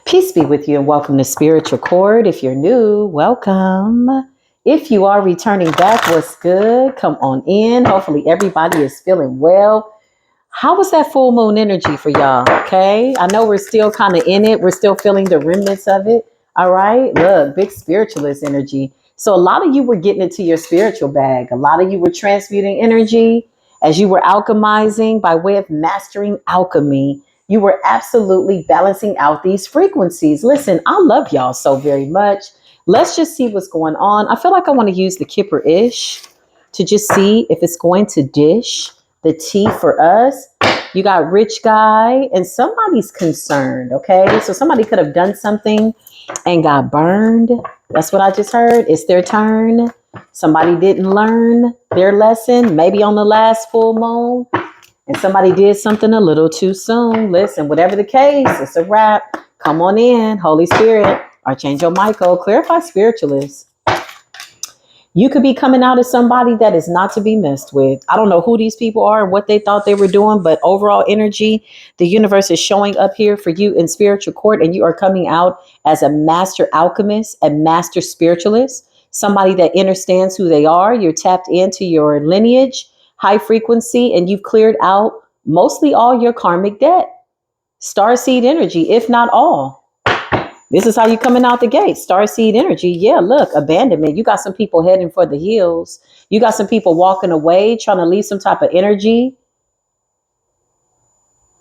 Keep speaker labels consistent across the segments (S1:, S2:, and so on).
S1: Peace be with you and welcome to Spiritual Court. If you're new, welcome. If you are returning back, what's good? Come on in. Hopefully everybody is feeling well. How was that full moon energy for y'all? Okay. I know we're still kind of in it. We're still feeling the remnants of it. All right. Look, big spiritualist energy. So a lot of you were getting into your spiritual bag. A lot of you were transmuting energy as you were alchemizing by way of mastering alchemy. You were absolutely balancing out these frequencies. Listen, I love y'all so very much. Let's just see what's going on. I feel like I want to use the Kipper-ish to just see if it's going to dish the tea for us. You got rich guy and somebody's concerned. Okay. So somebody could have done something and got burned. That's what I just heard. It's their turn. Somebody didn't learn their lesson, maybe on the last full moon. And somebody did something a little too soon. Listen, whatever the case, it's a wrap. Come on in. Holy Spirit, Archangel Michael, clarify spiritualist. You could be coming out as somebody that is not to be messed with. I don't know who these people are and what they thought they were doing, but overall energy, the universe is showing up here for you in spiritual court, and you are coming out as a master alchemist, a master spiritualist, somebody that understands who they are. You're tapped into your lineage, high frequency, and you've cleared out mostly all your karmic debt. Starseed energy, if not all. This is how you coming out the gate. Starseed energy. Yeah, look, abandonment. You got some people heading for the hills. You got some people walking away, trying to leave some type of energy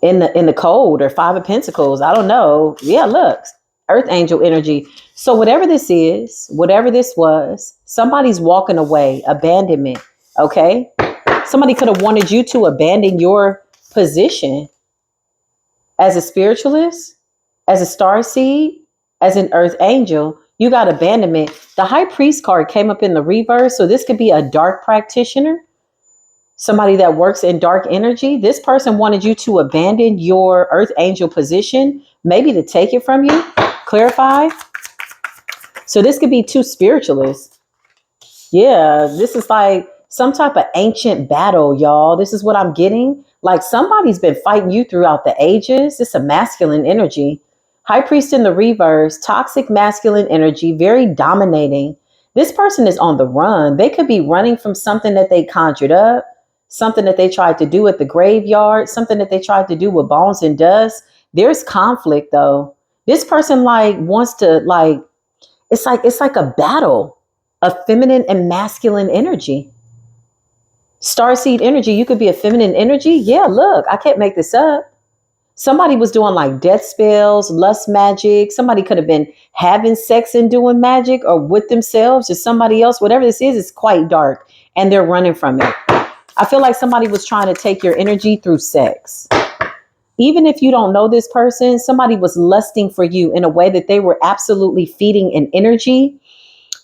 S1: in the cold, or Five of Pentacles. I don't know. Yeah, look, Earth Angel energy. So whatever this is, whatever this was, somebody's walking away. Abandonment. Okay. Somebody could have wanted you to abandon your position as a spiritualist, as a starseed, as an earth angel. You got abandonment. The high priest card came up in the reverse. So this could be a dark practitioner, somebody that works in dark energy. This person wanted you to abandon your earth angel position, maybe to take it from you. Clarify. So this could be two spiritualists. Yeah, this is like some type of ancient battle, y'all. This is what I'm getting. Like somebody's been fighting you throughout the ages. It's a masculine energy. High priest in the reverse, toxic masculine energy, very dominating. This person is on the run. They could be running from something that they conjured up, something that they tried to do at the graveyard, something that they tried to do with bones and dust. There's conflict though. This person wants to it's like a battle of feminine and masculine energy. Starseed energy, you could be a feminine energy. Yeah, look, I can't make this up. Somebody was doing like death spells, lust magic. Somebody could have been having sex and doing magic, or with themselves or somebody else. Whatever this is quite dark and they're running from it. I feel like somebody was trying to take your energy through sex. Even if you don't know this person, somebody was lusting for you in a way that they were absolutely feeding an energy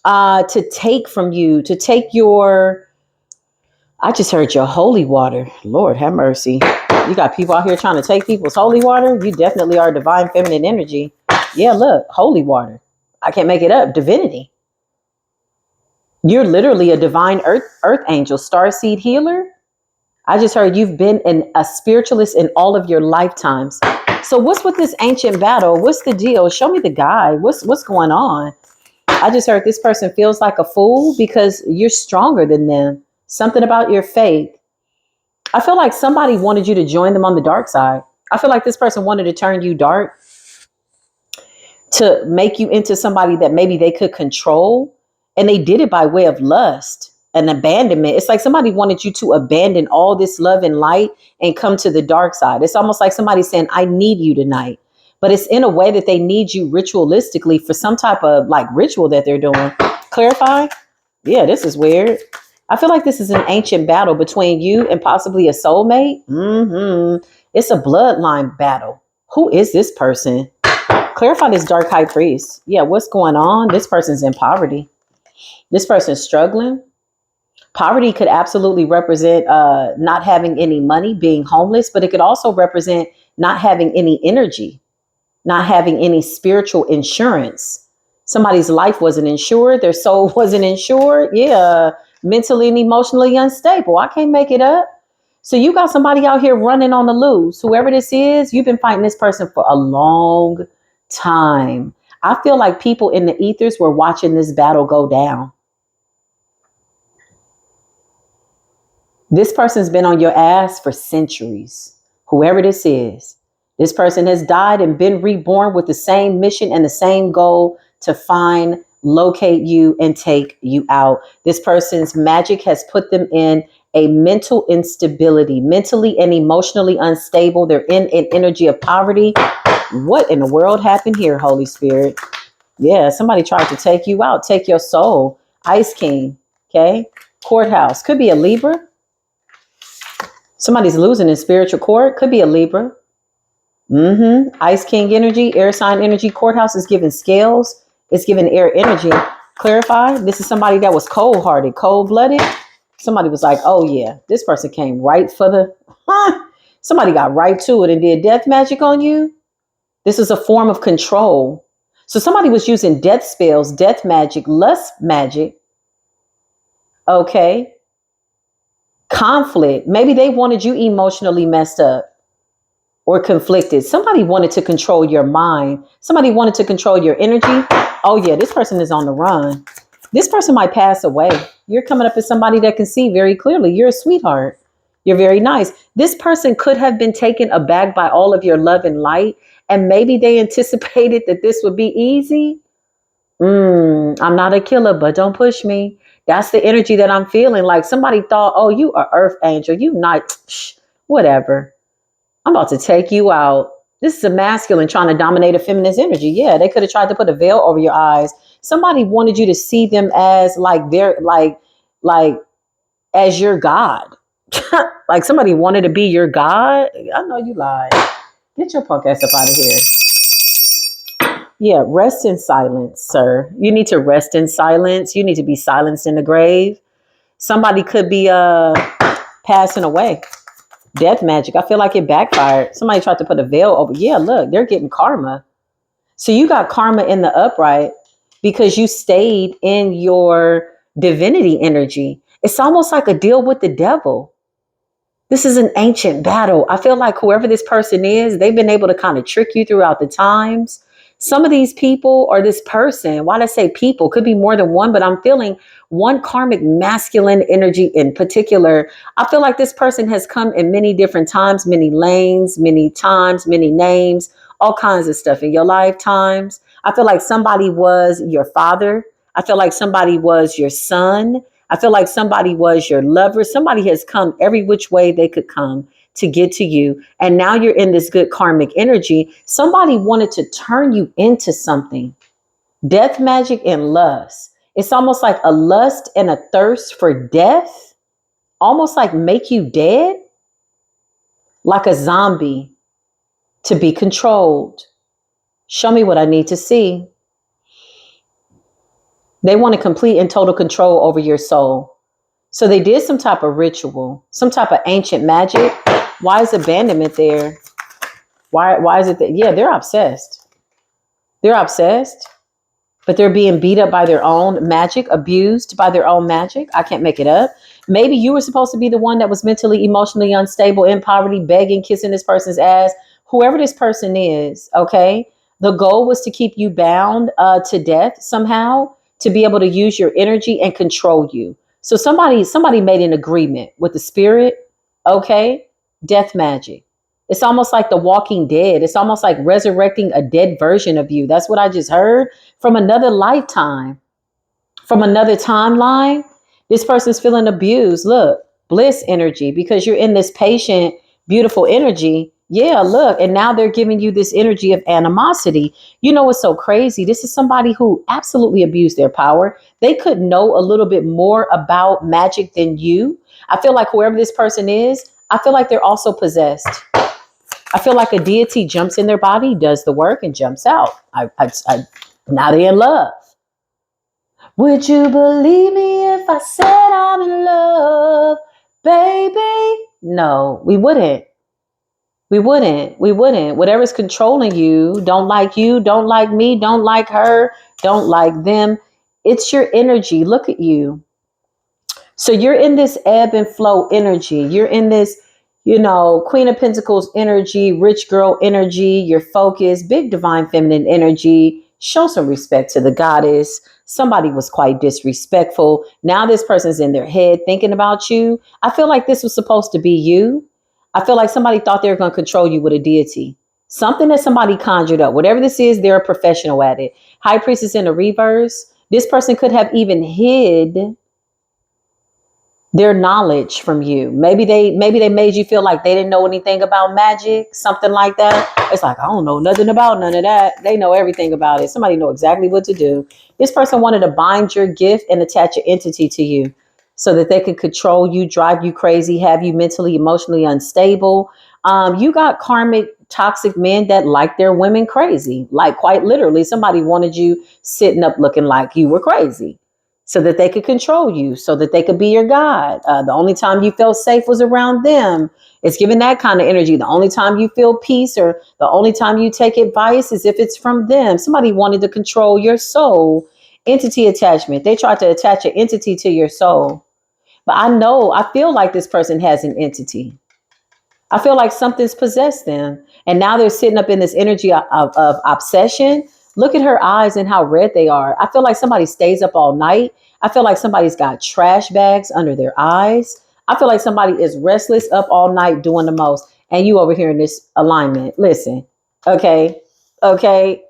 S1: to take from you, to take your, I just heard your holy water. Lord have mercy. You got people out here trying to take people's holy water. You definitely are divine feminine energy. Yeah, look, holy water. I can't make it up. Divinity. You're literally a divine earth angel, starseed healer. I just heard you've been a spiritualist in all of your lifetimes. So what's with this ancient battle? What's the deal? Show me the guy. What's going on? I just heard this person feels like a fool because you're stronger than them. Something about your faith. I feel like somebody wanted you to join them on the dark side. I feel like this person wanted to turn you dark, to make you into somebody that maybe they could control. And they did it by way of lust and abandonment. It's like somebody wanted you to abandon all this love and light and come to the dark side. It's almost like somebody saying, I need you tonight. But it's in a way that they need you ritualistically for some type of ritual that they're doing. Clarify? Yeah, this is weird. I feel like this is an ancient battle between you and possibly a soulmate. It's a bloodline battle. Who is this person? Clarify this dark high priest. Yeah, what's going on? This person's in poverty. This person's struggling. Poverty could absolutely represent not having any money, being homeless, but it could also represent not having any energy, not having any spiritual insurance. Somebody's life wasn't insured. Their soul wasn't insured. Yeah. Mentally and emotionally unstable. I can't make it up. So you got somebody out here running on the loose. Whoever this is, you've been fighting this person for a long time. I feel like people in the ethers were watching this battle go down. This person's been on your ass for centuries. Whoever this is, this person has died and been reborn with the same mission and the same goal to find, locate you, and take you out. This person's magic has put them in a mental instability, mentally and emotionally unstable. They're in an energy of poverty. What in the world happened here, Holy Spirit? Yeah, somebody tried to take you out, take your soul. Ice King, okay? Courthouse, could be a Libra. Somebody's losing in spiritual court, could be a Libra. Ice King energy, air sign energy. Courthouse is giving scales. It's giving air energy. Clarify, this is somebody that was cold-hearted, cold-blooded. Somebody was like, oh yeah, this person came right for the, somebody got right to it and did death magic on you. This is a form of control. So somebody was using death spells, death magic, lust magic. Okay. Conflict. Maybe they wanted you emotionally messed up or conflicted. Somebody wanted to control your mind. Somebody wanted to control your energy. Oh yeah, this person is on the run. This person might pass away. You're coming up as somebody that can see very clearly. You're a sweetheart. You're very nice. This person could have been taken aback by all of your love and light. And maybe they anticipated that this would be easy. I'm not a killer, but don't push me. That's the energy that I'm feeling. Like somebody thought, oh, you are earth angel. You not, whatever. I'm about to take you out. This is a masculine trying to dominate a feminist energy. Yeah, they could have tried to put a veil over your eyes. Somebody wanted you to see them as like they're like as your God. Like somebody wanted to be your God. I know you lied. Get your punk ass up out of here. Yeah, rest in silence, sir. You need to rest in silence. You need to be silenced in the grave. Somebody could be passing away. Death magic. I feel like it backfired. Somebody tried to put a veil over. Yeah, look, they're getting karma. So you got karma in the upright because you stayed in your divinity energy. It's almost like a deal with the devil. This is an ancient battle. I feel like whoever this person is, they've been able to kind of trick you throughout the times. Some of these people or this person, why did I say people? Could be more than one, but I'm feeling one karmic masculine energy in particular. I feel like this person has come in many different times, many lanes, many times, many names, all kinds of stuff in your lifetimes. I feel like somebody was your father. I feel like somebody was your son. I feel like somebody was your lover. Somebody has come every which way they could come to get to you. And now you're in this good karmic energy. Somebody wanted to turn you into something. Death magic and lust. It's almost like a lust and a thirst for death. Almost like make you dead. Like a zombie to be controlled. Show me what I need to see. They want to complete and total control over your soul. So they did some type of ritual, some type of ancient magic. Why is abandonment there? Why is it that? Yeah, they're obsessed. They're obsessed, but they're being beat up by their own magic, abused by their own magic. I can't make it up. Maybe you were supposed to be the one that was mentally, emotionally unstable, in poverty, begging, kissing this person's ass. Whoever this person is, okay? The goal was to keep you bound to death somehow, to be able to use your energy and control you. So somebody made an agreement with the spirit, okay? Death magic. It's almost like the Walking Dead. It's almost like resurrecting a dead version of you. That's what I just heard from another lifetime, from another timeline. This person's feeling abused. Look, bliss energy, because you're in this patient, beautiful energy. Yeah, look. And now they're giving you this energy of animosity. You know what's so crazy? This is somebody who absolutely abused their power. They could know a little bit more about magic than you. I feel like whoever this person is, I feel like they're also possessed. I feel like a deity jumps in their body, does the work, and jumps out. Now they're in love. Would you believe me if I said I'm in love, baby? No, we wouldn't. We wouldn't. We wouldn't. Whatever's controlling you, don't like me, don't like her, don't like them. It's your energy. Look at you. So you're in this ebb and flow energy. You're in this You know, Queen of Pentacles energy, rich girl energy, your focus, big divine feminine energy. Show some respect to the goddess. Somebody was quite disrespectful. Now this person's in their head thinking about you. I feel like this was supposed to be you. I feel like somebody thought they were going to control you with a deity. Something that somebody conjured up. Whatever this is, they're a professional at it. High Priestess in the reverse. This person could have even hid their knowledge from you. Maybe they made you feel like they didn't know anything about magic, something like that. It's like, I don't know nothing about none of that. They know everything about it. Somebody know exactly what to do. This person wanted to bind your gift and attach an entity to you so that they could control you, drive you crazy, have you mentally, emotionally unstable. You got karmic toxic men that like their women crazy. Like quite literally, somebody wanted you sitting up looking like you were crazy so that they could control you, so that they could be your God. The only time you felt safe was around them. It's giving that kind of energy. The only time you feel peace or the only time you take advice is if it's from them. Somebody wanted to control your soul. Entity attachment. They tried to attach an entity to your soul. But I feel like this person has an entity. I feel like something's possessed them. And now they're sitting up in this energy of obsession. Look at her eyes and how red they are. I feel like somebody stays up all night. I feel like somebody's got trash bags under their eyes. I feel like somebody is restless up all night doing the most. And you over here in this alignment. Listen, okay,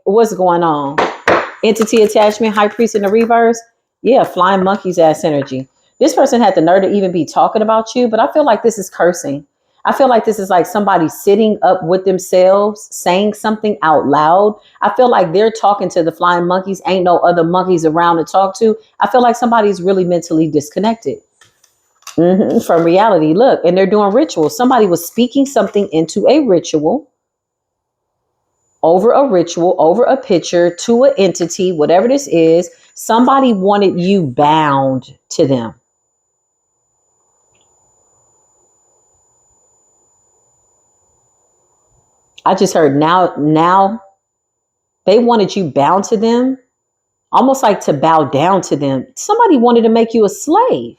S1: what's going on? Entity attachment, high priest in the reverse. Yeah, flying monkeys ass energy. This person had the nerve to even be talking about you, but I feel like this is cursing. I feel like this is like somebody sitting up with themselves, saying something out loud. I feel like they're talking to the flying monkeys. Ain't no other monkeys around to talk to. I feel like somebody's really mentally disconnected from reality. Look, and they're doing rituals. Somebody was speaking something into a ritual, over a picture, to an entity, whatever this is. Somebody wanted you bound to them. I just heard now they wanted you bound to them, almost like to bow down to them. Somebody wanted to make you a slave,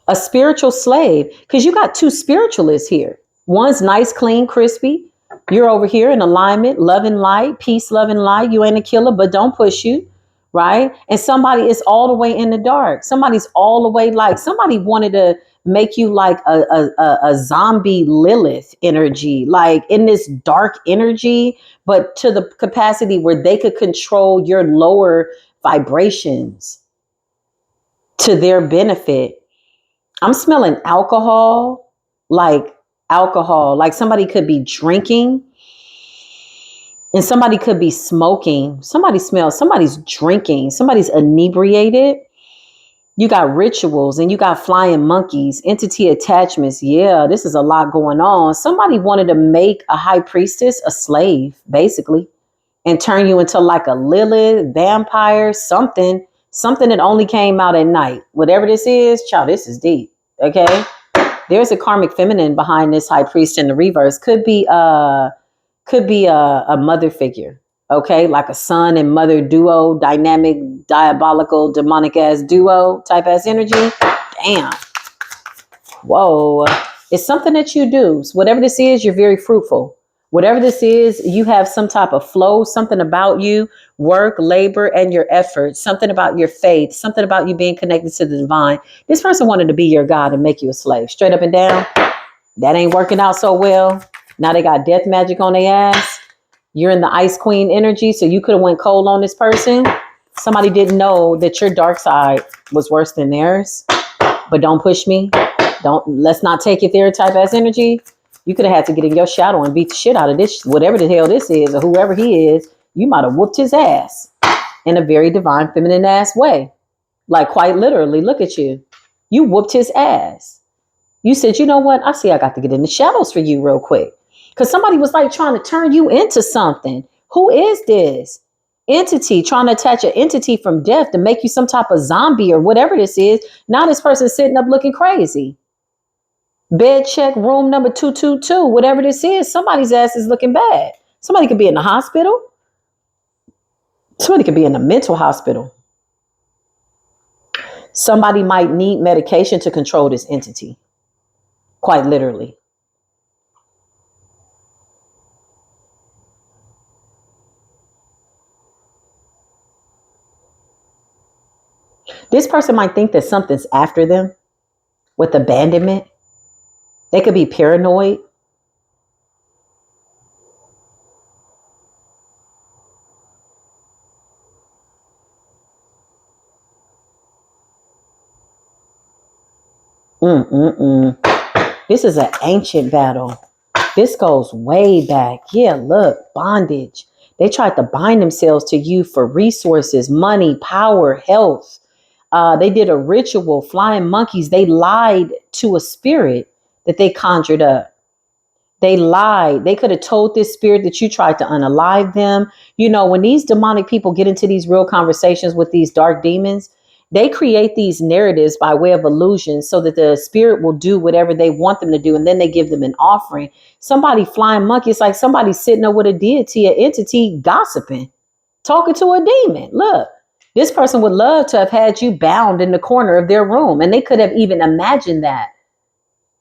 S1: a spiritual slave, because you got two spiritualists here. One's nice, clean, crispy. You're over here in alignment, love and light, peace, love and light. You ain't a killer, but don't push you, right? And somebody is all the way in the dark. Somebody's all the way like, somebody wanted to make you like a zombie Lilith energy, like in this dark energy, but to the capacity where they could control your lower vibrations to their benefit. I'm smelling alcohol, like somebody could be drinking and somebody could be smoking. Somebody's drinking, somebody's inebriated. You got rituals and you got flying monkeys, entity attachments. Yeah, this is a lot going on. Somebody wanted to make a high priestess a slave, basically, and turn you into like a Lilith, vampire, something that only came out at night. Whatever this is, child, this is deep. Okay. There's a karmic feminine behind this high priest in the reverse. Could be a mother figure. Okay, like a son and mother duo, dynamic, diabolical, demonic ass duo type ass energy. Damn. Whoa. It's something that you do. So whatever this is, you're very fruitful. Whatever this is, you have some type of flow, something about you, work, labor, and your effort, something about your faith, something about you being connected to the divine. This person wanted to be your God and make you a slave. Straight up and down. That ain't working out so well. Now they got death magic on their ass. You're in the ice queen energy, so you could have went cold on this person. Somebody didn't know that your dark side was worse than theirs. But don't push me. Let's not take it there type ass energy. You could have had to get in your shadow and beat the shit out of this, whatever the hell this is, or whoever he is. You might have whooped his ass in a very divine feminine ass way. Like quite literally, look at you. You whooped his ass. You said, you know what? I see I got to get in the shadows for you real quick. Because somebody was like trying to turn you into something. Who is this? Entity trying to attach an entity from death to make you some type of zombie or whatever this is. Now this person's sitting up looking crazy. Bed check, room number 222, whatever this is, somebody's ass is looking bad. Somebody could be in the hospital. Somebody could be in a mental hospital. Somebody might need medication to control this entity. quite literally. This person might think that something's after them with abandonment. They could be paranoid. Mm-mm-mm. This is an ancient battle. This goes way back. Yeah, look, bondage. They tried to bind themselves to you for resources, money, power, health. They did a ritual, flying monkeys. They lied to a spirit that they conjured up. They lied. They could have told this spirit that you tried to unalive them. You know, when these demonic people get into these real conversations with these dark demons, they create these narratives by way of illusion so that the spirit will do whatever they want them to do. And then they give them an offering. Somebody flying monkey, it's like somebody sitting there with a deity, an entity gossiping, talking to a demon. Look, this person would love to have had you bound in the corner of their room. And they could have even imagined that.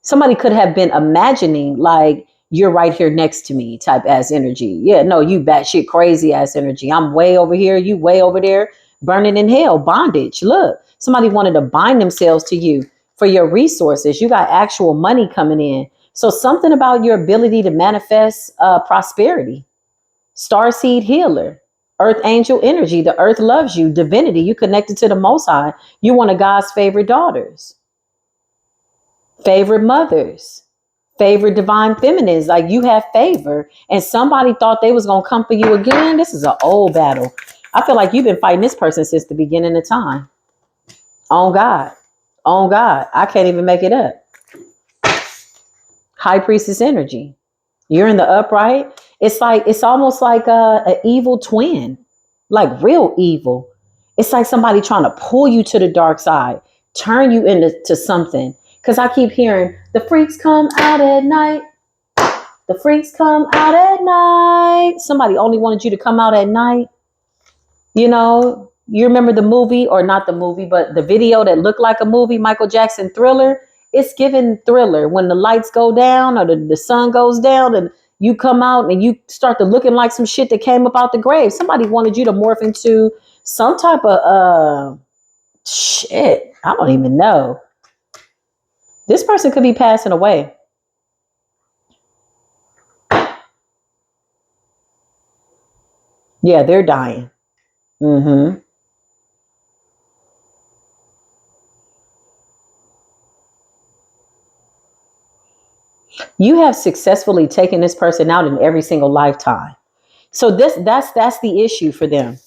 S1: Somebody could have been imagining like you're right here next to me type ass energy. Yeah, no, you batshit crazy ass energy. I'm way over here, you way over there, burning in hell, bondage. Look, somebody wanted to bind themselves to you for your resources. You got actual money coming in. So something about your ability to manifest prosperity. Starseed healer, earth angel energy. The earth loves you. Divinity, you connected to the Most High. You one of God's favorite daughters, favorite mothers, favorite divine feminines. Like you have favor, and somebody thought they was gonna come for you again. This is an old battle. I feel like you've been fighting this person since the beginning of time. On God, on God, I can't even make it up. High priestess energy. You're in the upright. It's almost like a evil twin, like real evil. It's like somebody trying to pull you to the dark side, turn you into something. Because I keep hearing the freaks come out at night. The freaks come out at night. Somebody only wanted you to come out at night. You know, you remember the movie, or not the movie, but the video that looked like a movie, Michael Jackson Thriller. It's given Thriller when the lights go down or the sun goes down and you come out and you start to looking like some shit that came up out the grave. Somebody wanted you to morph into some type of shit. I don't even know. This person could be passing away. Yeah, they're dying. Mm-hmm. You have successfully taken this person out in every single lifetime. So that's the issue for them.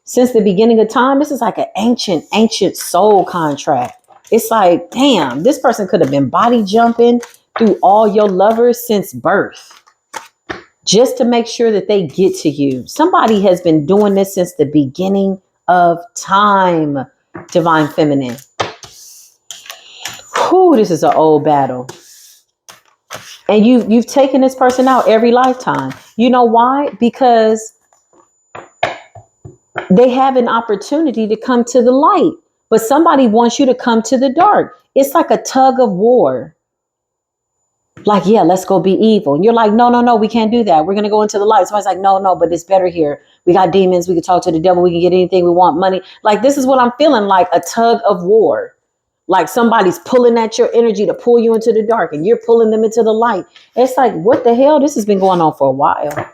S1: Since the beginning of time, this is like an ancient soul contract. It's like, damn, this person could have been body jumping through all your lovers since birth, just to make sure that they get to you. Somebody has been doing this since the beginning of time, divine feminine. Whew, this is an old battle. And you've taken this person out every lifetime. You know why? Because they have an opportunity to come to the light, but somebody wants you to come to the dark. It's like a tug of war. Like, yeah, let's go be evil. And you're like, no, we can't do that. We're going to go into the light. Somebody's like, no, but it's better here. We got demons. We can talk to the devil. We can get anything we want, money. Like, this is what I'm feeling, like a tug of war. Like somebody's pulling at your energy to pull you into the dark and you're pulling them into the light. It's like, what the hell? This has been going on for a while.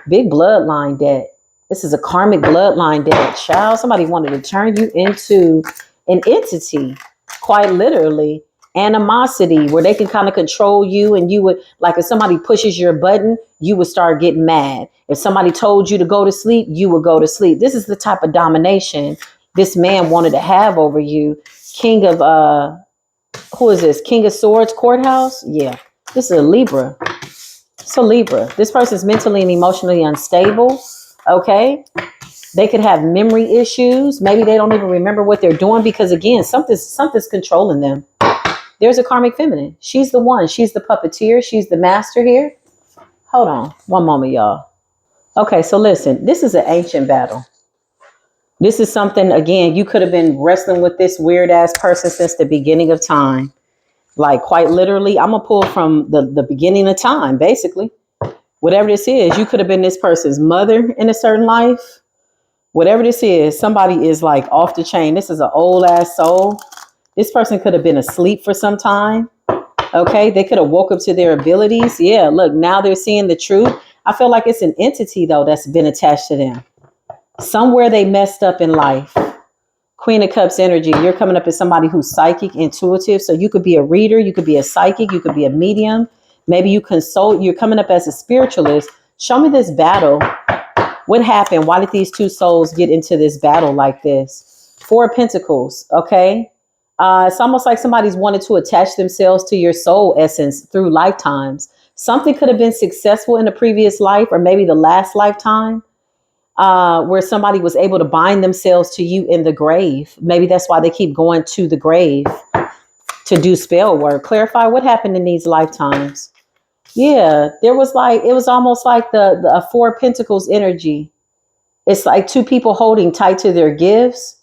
S1: Big bloodline debt. This is a karmic bloodline debt. Child, somebody wanted to turn you into an entity, quite literally. Animosity, where they can kind of control you, and you would, like, if somebody pushes your button, you would start getting mad. If somebody told you to go to sleep, you would go to sleep. This is the type of domination this man wanted to have over you. King of who is this? King of Swords courthouse? Yeah. This is a Libra. It's a Libra. This person's mentally and emotionally unstable. Okay. They could have memory issues. Maybe they don't even remember what they're doing because, again, something's controlling them. There's a karmic feminine. She's the one. She's the puppeteer. She's the master here. Hold on. One moment, y'all. Okay, so listen. This is an ancient battle. This is something, again, you could have been wrestling with this weird ass person since the beginning of time. Like quite literally, I'm gonna pull from the beginning of time, basically. Whatever this is, you could have been this person's mother in a certain life. Whatever this is, somebody is like off the chain. This is an old ass soul. This person could have been asleep for some time. Okay, they could have woke up to their abilities. Yeah, look, now they're seeing the truth. I feel like it's an entity though that's been attached to them. Somewhere they messed up in life. Queen of Cups energy, you're coming up as somebody who's psychic, intuitive. So you could be a reader, you could be a psychic, you could be a medium. Maybe you consult, you're coming up as a spiritualist. Show me this battle. What happened? Why did these two souls get into this battle like this? Four of Pentacles, okay? It's almost like somebody's wanted to attach themselves to your soul essence through lifetimes. Something could have been successful in a previous life or maybe the last lifetime. Where somebody was able to bind themselves to you in the grave. Maybe that's why they keep going to the grave to do spell work. Clarify what happened in these lifetimes. Yeah, there was like, it was almost like the Four of Pentacles energy. It's like two people holding tight to their gifts.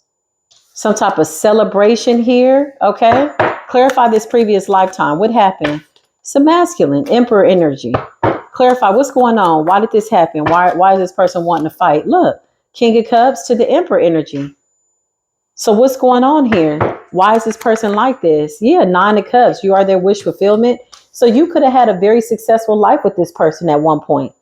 S1: Some type of celebration here. Okay. Clarify this previous lifetime. What happened? It's a masculine emperor energy. Clarify what's going on. Why did this happen? Why is this person wanting to fight? Look, King of Cups to the Emperor energy. So what's going on here? Why is this person like this? Yeah, Nine of Cups. You are their wish fulfillment. So you could have had a very successful life with this person at one point.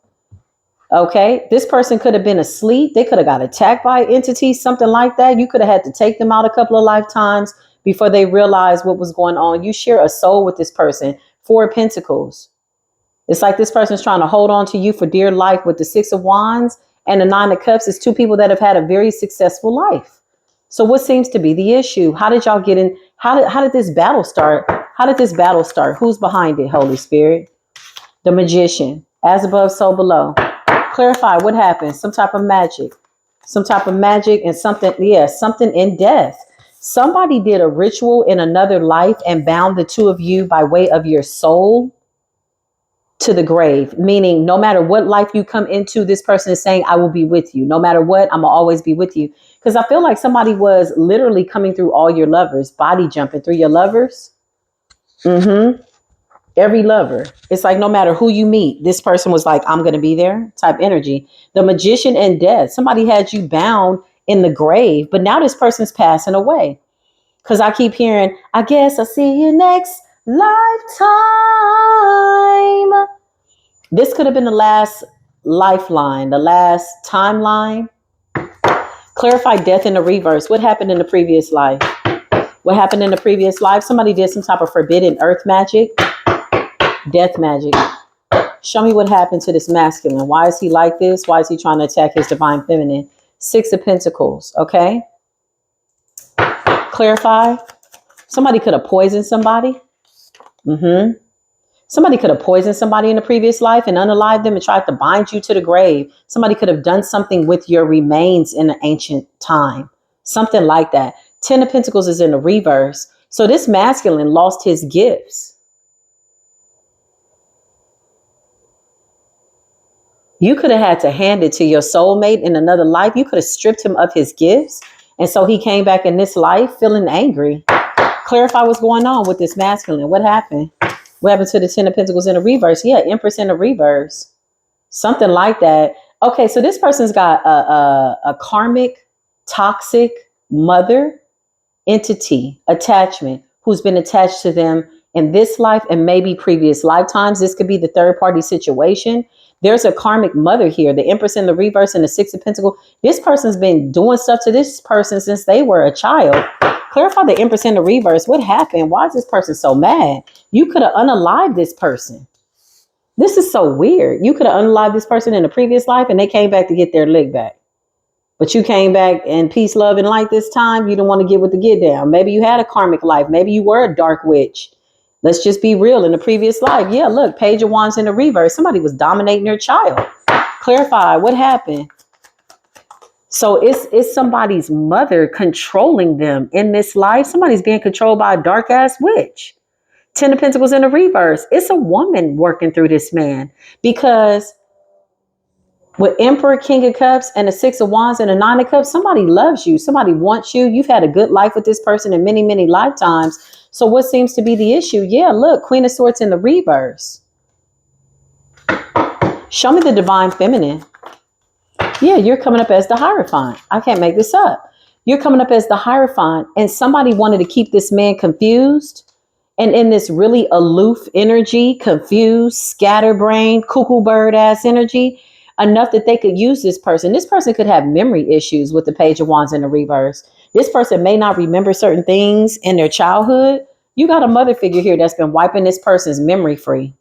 S1: Okay, this person could have been asleep. They could have got attacked by an entity, something like that. You could have had to take them out a couple of lifetimes before they realized what was going on. You share a soul with this person. Four of Pentacles. It's like this person's trying to hold on to you for dear life with the Six of Wands and the Nine of Cups. It's two people that have had a very successful life. So what seems to be the issue? How did y'all get in? How did this battle start? How did this battle start? Who's behind it, Holy Spirit? The Magician. As above, so below. Clarify what happened. Some type of magic. Some type of magic and something, yeah, something in death. Somebody did a ritual in another life and bound the two of you by way of your soul to the grave, meaning no matter what life you come into, this person is saying, I will be with you. No matter what, I'm gonna always be with you. Because I feel like somebody was literally coming through all your lovers, body jumping through your lovers. Every lover. It's like no matter who you meet, this person was like, I'm gonna be there type energy. The Magician and death. Somebody had you bound in the grave, but now this person's passing away. Because I keep hearing, I guess I'll see you next lifetime. This could have been the last lifeline, the last timeline. Clarify death in the reverse. What happened in the previous life? What happened in the previous life? Somebody did some type of forbidden earth magic, death magic. Show me what happened to this masculine. Why is he like this? Why is he trying to attack his divine feminine? Six of Pentacles, okay? Clarify. Somebody could have poisoned somebody. Somebody could have poisoned somebody in a previous life and unalived them and tried to bind you to the grave. Somebody could have done something with your remains in an ancient time. Something like that. Ten of Pentacles is in the reverse. So this masculine lost his gifts. You could have had to hand it to your soulmate in another life. You could have stripped him of his gifts. And so he came back in this life feeling angry. Clarify what's going on with this masculine. What happened? What happened to the Ten of Pentacles in the reverse? Yeah, Empress in the reverse. Something like that. Okay, so this person's got a karmic, toxic mother entity, attachment, who's been attached to them in this life and maybe previous lifetimes. This could be the third party situation. There's a karmic mother here, the Empress in the reverse and the Six of Pentacles. This person's been doing stuff to this person since they were a child. Clarify the Empress in the reverse. What happened? Why is this person so mad? You could have unalived this person. This is so weird. You could have unalived this person in a previous life and they came back to get their lick back. But you came back in peace, love, and light this time. You didn't want to get with the get down. Maybe you had a karmic life. Maybe you were a dark witch. Let's just be real. In the previous life, yeah, look, Page of Wands in the reverse. Somebody was dominating their child. Clarify what happened. So it's somebody's mother controlling them in this life. Somebody's being controlled by a dark ass witch. Ten of Pentacles in the reverse. It's a woman working through this man because With Emperor, King of Cups, and a Six of Wands and a Nine of Cups, somebody loves you. Somebody wants you. You've had a good life with this person in many, many lifetimes. So what seems to be the issue? Yeah, look, Queen of Swords in the reverse. Show me the divine feminine. Yeah, you're coming up as the Hierophant. I can't make this up. You're coming up as the Hierophant, and somebody wanted to keep this man confused and in this really aloof energy, confused, scatterbrained, cuckoo bird ass energy, enough that they could use this person. This person could have memory issues with the Page of Wands in the reverse. This person may not remember certain things in their childhood. You got a mother figure here that's been wiping this person's memory free.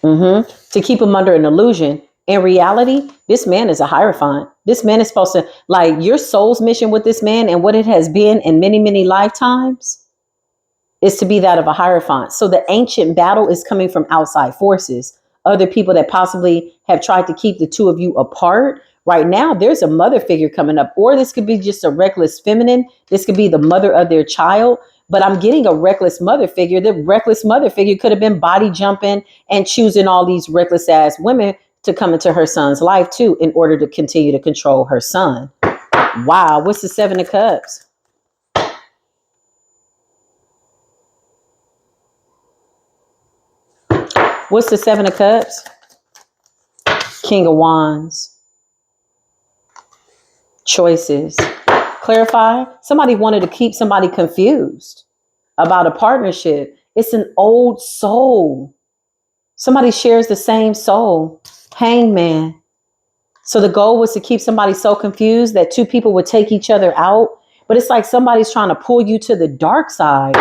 S1: To keep them under an illusion. In reality, this man is a Hierophant. This man is supposed to, like, your soul's mission with this man and what it has been in many, many lifetimes is to be that of a Hierophant. So the ancient battle is coming from outside forces, other people that possibly have tried to keep the two of you apart. Right now, there's a mother figure coming up, or this could be just a reckless feminine. This could be the mother of their child. But I'm getting a reckless mother figure. The reckless mother figure could have been body jumping and choosing all these reckless ass women to come into her son's life too, in order to continue to control her son. Wow. What's the Seven of Cups? What's the Seven of Cups? King of Wands. Choices. Clarify. Somebody wanted to keep somebody confused about a partnership. It's an old soul. Somebody shares the same soul. Hangman. So the goal was to keep somebody so confused that two people would take each other out. But it's like somebody's trying to pull you to the dark side.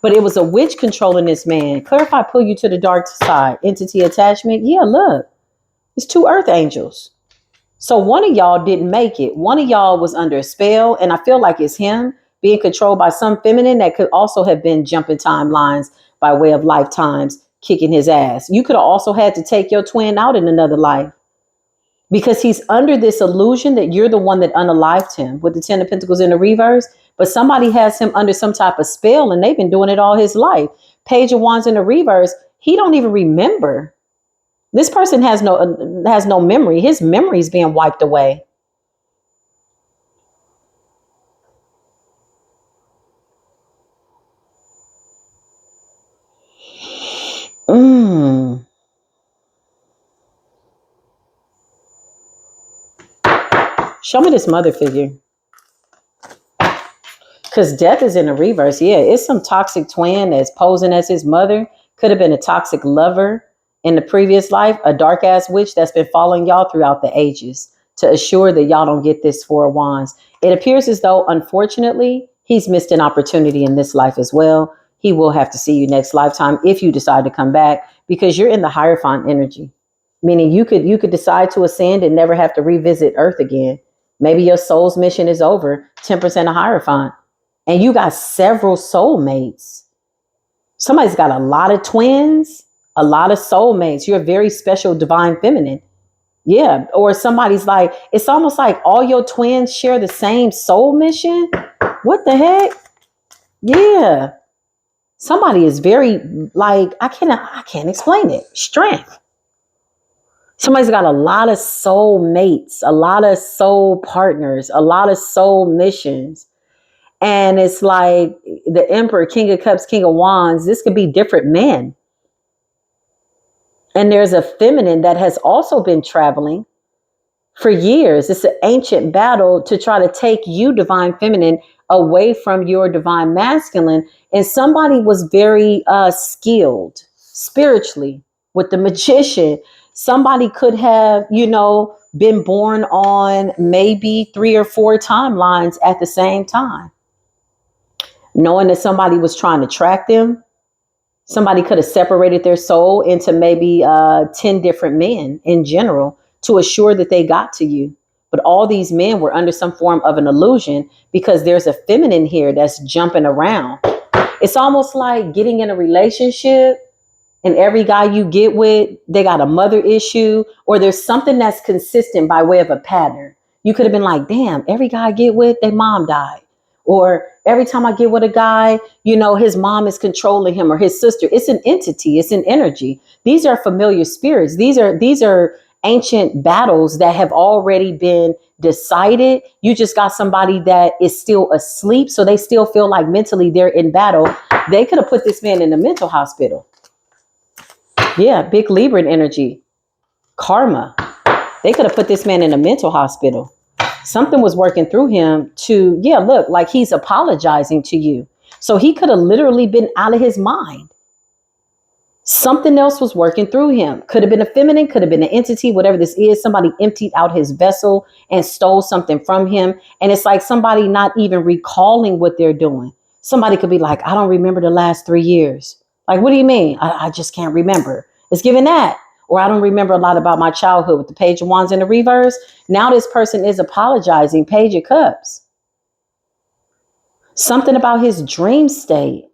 S1: But it was a witch controlling this man. Clarify, pull you to the dark side. Entity attachment. Yeah, look. It's two earth angels. So one of y'all didn't make it. One of y'all was under a spell. And I feel like it's him being controlled by some feminine that could also have been jumping timelines by way of lifetimes, kicking his ass. You could have also had to take your twin out in another life because he's under this illusion that you're the one that unalived him with the Ten of Pentacles in the reverse. But somebody has him under some type of spell and they've been doing it all his life. Page of Wands in the reverse. He don't even remember. This person has no memory. His memory is being wiped away. Show me this mother figure. Because death is in the reverse. Yeah, it's some toxic twin that's posing as his mother. Could have been a toxic lover in the previous life, a dark ass witch that's been following y'all throughout the ages to assure that y'all don't get this Four of Wands. It appears as though, unfortunately, he's missed an opportunity in this life as well. He will have to see you next lifetime if you decide to come back, because you're in the Hierophant energy, meaning you could decide to ascend and never have to revisit Earth again. Maybe your soul's mission is over, 10% a Hierophant, and you got several soulmates. Somebody's got a lot of twins, a lot of soulmates. You're a very special divine feminine. Yeah. Or somebody's like, it's almost like all your twins share the same soul mission. What the heck? Yeah. Somebody is very, like, I can't explain it. Strength. Somebody's got a lot of soul mates, a lot of soul partners, a lot of soul missions. And it's like the Emperor, King of Cups, King of Wands. This could be different men. And there's a feminine that has also been traveling for years. It's an ancient battle to try to take you, divine feminine, away from your divine masculine. And somebody was very skilled spiritually with the magician. Somebody could have, been born on maybe 3 or 4 timelines at the same time. Knowing that somebody was trying to track them. Somebody could have separated their soul into maybe 10 different men in general to assure that they got to you. But all these men were under some form of an illusion because there's a feminine here that's jumping around. It's almost like getting in a relationship and every guy you get with, they got a mother issue, or there's something that's consistent by way of a pattern. You could have been like, damn, every guy I get with, their mom died. Or every time I get with a guy, his mom is controlling him, or his sister. It's an entity. It's an energy. These are familiar spirits. These are ancient battles that have already been decided. You just got somebody that is still asleep, so they still feel like mentally they're in battle. They could have put this man in the mental hospital. Yeah, big Libran energy. Karma. They could have put this man in a mental hospital. Something was working through him to, yeah, look, like he's apologizing to you. So he could have literally been out of his mind. Something else was working through him. Could have been a feminine, could have been an entity, whatever this is. Somebody emptied out his vessel and stole something from him. And it's like somebody not even recalling what they're doing. Somebody could be like, I don't remember the last 3 years. Like, what do you mean? I just can't remember. It's given that. Or I don't remember a lot about my childhood with the Page of Wands in the reverse. Now this person is apologizing. Page of Cups. Something about his dream state.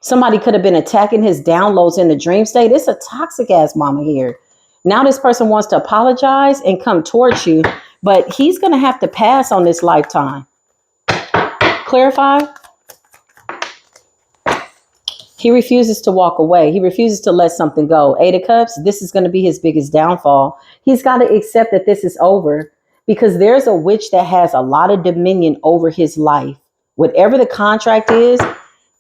S1: Somebody could have been attacking his downloads in the dream state. It's a toxic ass mama here. Now this person wants to apologize and come towards you, but he's going to have to pass on this lifetime. Clarify? He refuses to walk away. He refuses to let something go. 8 of Cups, this is going to be his biggest downfall. He's got to accept that this is over because there's a witch that has a lot of dominion over his life. Whatever the contract is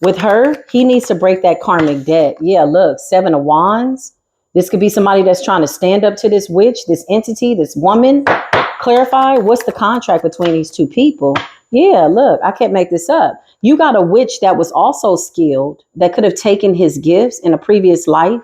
S1: with her, he needs to break that karmic debt. Yeah, look, 7 of Wands. This could be somebody that's trying to stand up to this witch, this entity, this woman. Clarify, what's the contract between these two people? Yeah, look, I can't make this up. You got a witch that was also skilled, that could have taken his gifts in a previous life,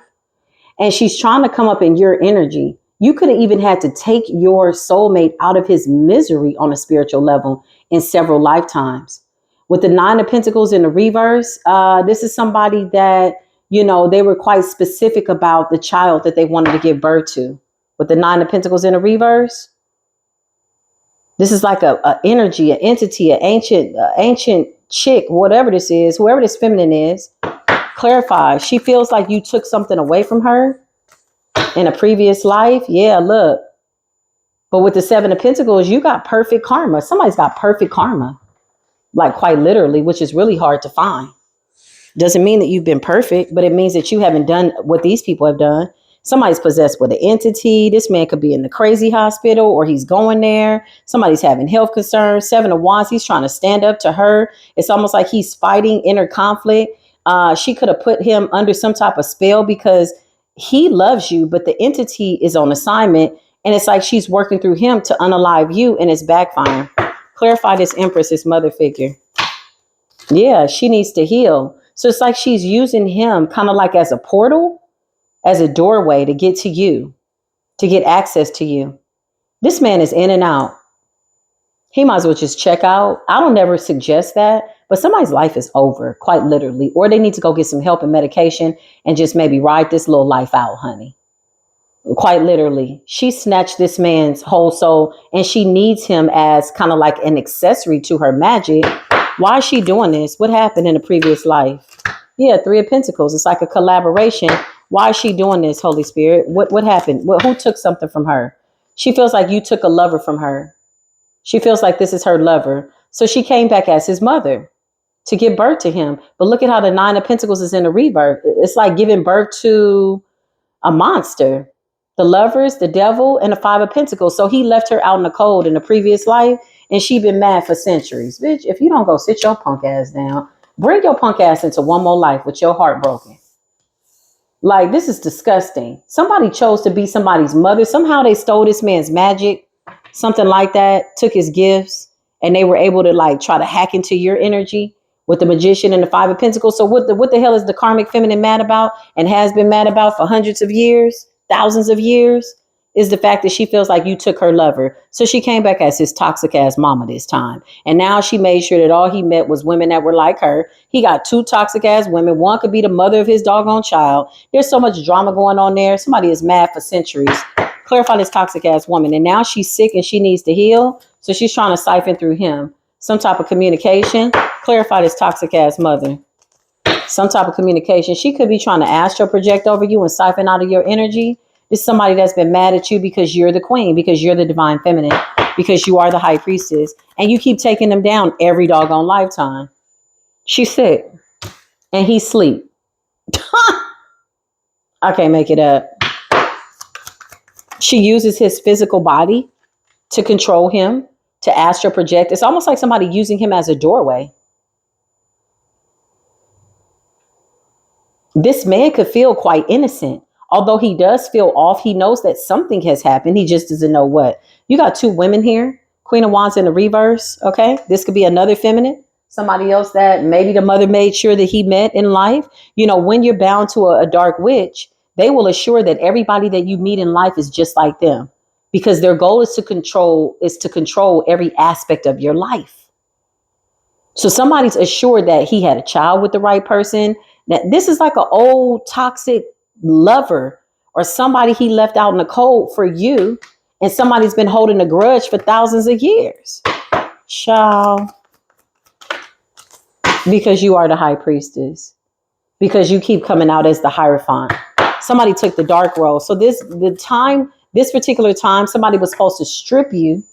S1: and she's trying to come up in your energy. You could have even had to take your soulmate out of his misery on a spiritual level in several lifetimes. With the 9 of Pentacles in the reverse, this is somebody that, you know, they were quite specific about the child that they wanted to give birth to. With the 9 of Pentacles in the reverse, this is like a energy, an entity, an ancient chick, whatever this is, whoever this feminine is. Clarify. She feels like you took something away from her in a previous life. Yeah, look. But with the 7 of Pentacles, you got perfect karma. Somebody's got perfect karma, like quite literally, which is really hard to find. Doesn't mean that you've been perfect, but it means that you haven't done what these people have done. Somebody's possessed with an entity. This man could be in the crazy hospital or he's going there. Somebody's having health concerns. 7 of Wands, he's trying to stand up to her. It's almost like he's fighting inner conflict. She could have put him under some type of spell because he loves you, but the entity is on assignment. And it's like she's working through him to unalive you, and it's backfiring. Clarify this Empress, this mother figure. Yeah, she needs to heal. So it's like she's using him kind of like as a portal, as a doorway to get to you, to get access to you. This man is in and out. He might as well just check out. I don't never suggest that, but somebody's life is over, quite literally, or they need to go get some help and medication and just maybe ride this little life out, honey. Quite literally. She snatched this man's whole soul and she needs him as kind of like an accessory to her magic. Why is she doing this? What happened in a previous life? Yeah, 3 of Pentacles. It's like a collaboration. Why is she doing this, Holy Spirit? What happened? Who took something from her? She feels like you took a lover from her. She feels like this is her lover. So she came back as his mother to give birth to him. But look at how the 9 of Pentacles is in the rebirth. It's like giving birth to a monster. The Lovers, the Devil, and the 5 of Pentacles. So he left her out in the cold in the previous life, and she been mad for centuries. Bitch, if you don't go sit your punk ass down, bring your punk ass into one more life with your heart broken. Like, this is disgusting. Somebody chose to be somebody's mother. Somehow they stole this man's magic, something like that, took his gifts, and they were able to like try to hack into your energy with the Magician and the 5 of Pentacles. So what the hell is the karmic feminine mad about and has been mad about for hundreds of years, thousands of years? Is the fact that she feels like you took her lover. So she came back as his toxic ass mama this time. And now she made sure that all he met was women that were like her. He got 2 toxic ass women. One could be the mother of his doggone child. There's so much drama going on there. Somebody is mad for centuries. Clarify this toxic ass woman. And now she's sick and she needs to heal. So she's trying to siphon through him. Some type of communication. Clarify this toxic ass mother. Some type of communication. She could be trying to astral project over you and siphon out of your energy. It's somebody that's been mad at you because you're the queen, because you're the divine feminine, because you are the high priestess, and you keep taking them down every doggone lifetime. She's sick and he's asleep. I can't make it up. She uses his physical body to control him, to astral project. It's almost like somebody using him as a doorway. This man could feel quite innocent. Although he does feel off, he knows that something has happened. He just doesn't know what. You got two women here. Queen of Wands in the reverse. Okay. This could be another feminine. Somebody else that maybe the mother made sure that he met in life. You know, when you're bound to a dark witch, they will assure that everybody that you meet in life is just like them, because their goal is to control every aspect of your life. So somebody's assured that he had a child with the right person. That this is like an old toxic lover or somebody he left out in the cold for you, and somebody's been holding a grudge for thousands of years. Child. Because you are the high priestess. Because you keep coming out as the Hierophant. Somebody took the dark role. So this particular time, somebody was supposed to strip you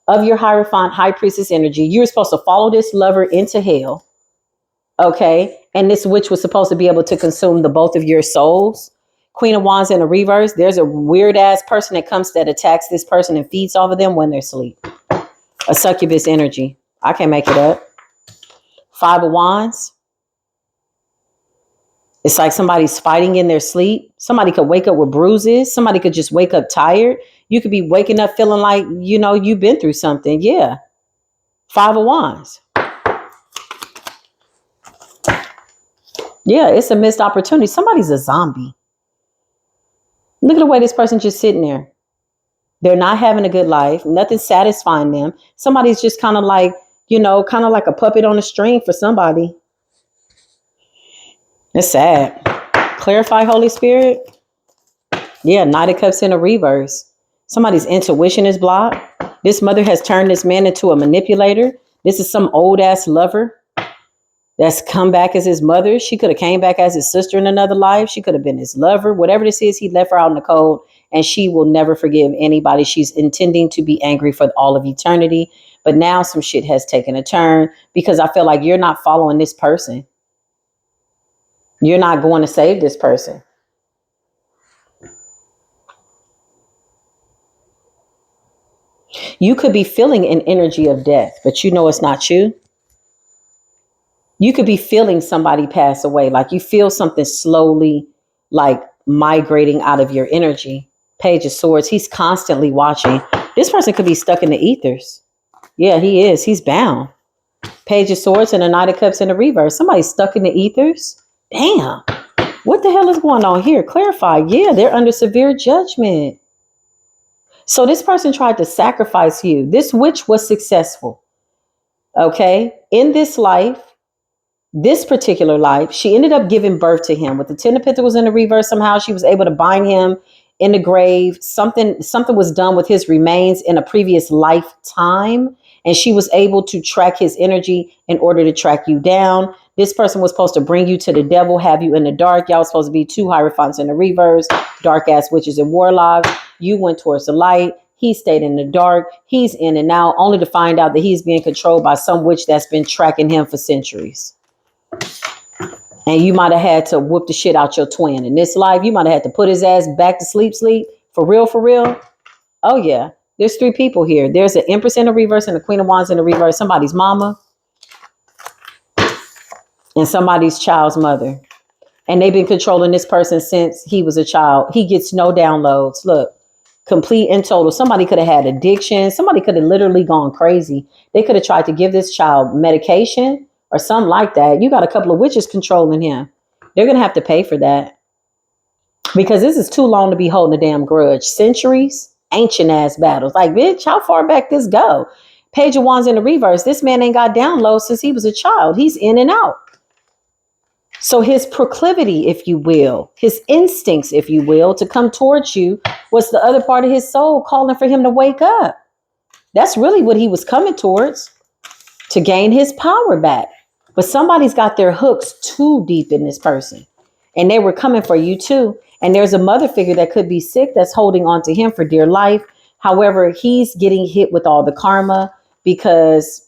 S1: of your Hierophant, high priestess energy. You were supposed to follow this lover into hell. Okay. And this witch was supposed to be able to consume the both of your souls. Queen of Wands in the reverse. There's a weird ass person that attacks this person and feeds off of them when they're asleep. A succubus energy. I can't make it up. Five of Wands. It's like somebody's fighting in their sleep. Somebody could wake up with bruises. Somebody could just wake up tired. You could be waking up feeling like, you know, you've been through something. Yeah. Five of Wands. Yeah, it's a missed opportunity. Somebody's a zombie. Look at the way this person's just sitting there. They're not having a good life. Nothing's satisfying them. Somebody's just kind of like, you know, kind of like a puppet on a string for somebody. It's sad. Clarify, Holy Spirit. Yeah, Knight of Cups in a reverse. Somebody's intuition is blocked. This mother has turned this man into a manipulator. This is some old ass lover that's come back as his mother. She could have came back as his sister in another life. She could have been his lover. Whatever this is, he left her out in the cold, and she will never forgive anybody. She's intending to be angry for all of eternity. But now some shit has taken a turn, because I feel like you're not following this person. You're not going to save this person. You could be feeling an energy of death, but you know it's not you. You could be feeling somebody pass away. Like you feel something slowly like migrating out of your energy. Page of Swords. He's constantly watching. This person could be stuck in the ethers. Yeah, he is. He's bound. Page of Swords and a Knight of Cups in the reverse. Somebody's stuck in the ethers. Damn. What the hell is going on here? Clarify. Yeah, they're under severe judgment. So this person tried to sacrifice you. This witch was successful. Okay. In this life, this particular life, she ended up giving birth to him with the 10 of Pentacles in the reverse. Somehow she was able to bind him in the grave. Something was done with his remains in a previous lifetime, and she was able to track his energy in order to track you down. This person was supposed to bring you to the devil, have you in the dark. Y'all was supposed to be two Hierophants in the reverse, dark ass witches and warlocks. You went towards the light. He stayed in the dark. He's in and out, only to find out that he's being controlled by some witch that's been tracking him for centuries. And you might have had to whoop the shit out your twin. In this life, you might have had to put his ass back to sleep. For real, for real. Oh, yeah. There's three people here. There's an Empress in the reverse and a Queen of Wands in the reverse. Somebody's mama and somebody's child's mother. And they've been controlling this person since he was a child. He gets no downloads. Look, complete and total. Somebody could have had addiction. Somebody could have literally gone crazy. They could have tried to give this child medication or something like that. You got a couple of witches controlling him. They're going to have to pay for that, because this is too long to be holding a damn grudge. Centuries, ancient ass battles. Like, bitch, how far back this go? Page of Wands in the reverse. This man ain't got downloads since he was a child. He's in and out. So his proclivity, if you will, his instincts, if you will, to come towards you was the other part of his soul calling for him to wake up. That's really what he was coming towards, to gain his power back. But somebody's got their hooks too deep in this person, and they were coming for you too. And there's a mother figure that could be sick that's holding on to him for dear life. However, he's getting hit with all the karma because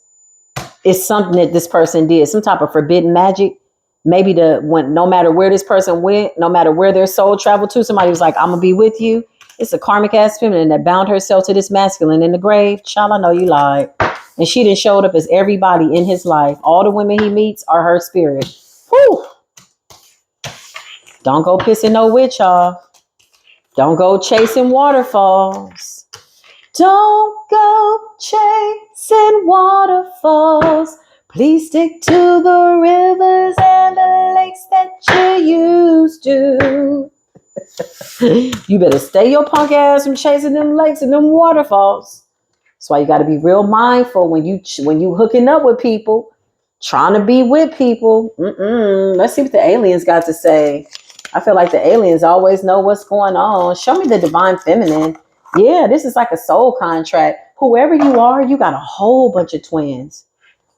S1: it's something that this person did, some type of forbidden magic. Maybe no matter where this person went, no matter where their soul traveled to, somebody was like, I'm going to be with you. It's a karmic ass feminine that bound herself to this masculine in the grave. Child, I know you lied. And she done showed up as everybody in his life. All the women he meets are her spirit. Whew. Don't go pissing no witch off. Don't go chasing waterfalls. Don't go chasing waterfalls. Please stick to the rivers and the lakes that you used to. You better stay your punk ass from chasing them lakes and them waterfalls. That's why you got to be real mindful when you hooking up with people, trying to be with people. Let's see what the aliens got to say. I feel like the aliens always know what's going on. Show me the divine feminine. Yeah, this is like a soul contract. Whoever you are, you got a whole bunch of twins,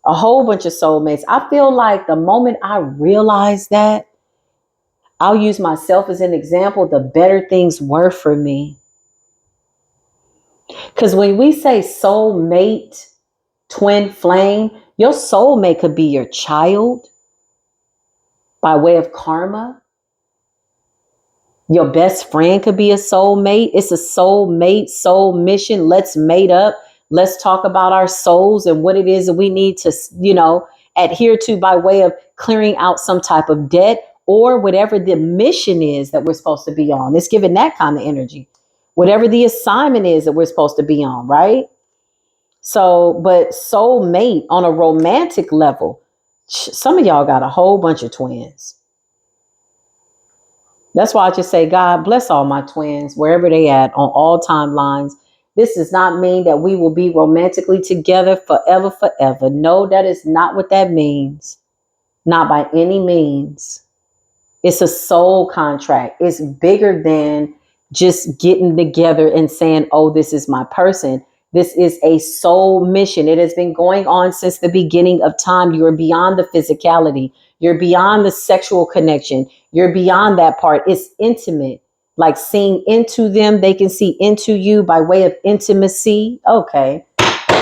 S1: a whole bunch of soulmates. I feel like the moment I realized that, I'll use myself as an example, the better things were for me. Because when we say soulmate, twin flame, your soulmate could be your child by way of karma. Your best friend could be a soulmate. It's a soulmate, soul mission. Let's mate up. Let's talk about our souls and what it is that we need to, adhere to by way of clearing out some type of debt or whatever the mission is that we're supposed to be on. It's giving that kind of energy. Whatever the assignment is that we're supposed to be on, right? So, but soulmate on a romantic level, some of y'all got a whole bunch of twins. That's why I just say, God bless all my twins, wherever they at, on all timelines. This does not mean that we will be romantically together forever. No, that is not what that means. Not by any means. It's a soul contract. It's bigger than just getting together and saying, oh, this is my person. This is a soul mission. It has been going on since the beginning of time. You are beyond the physicality. You're beyond the sexual connection. You're beyond that part. It's intimate. Like seeing into them, they can see into you by way of intimacy. Okay.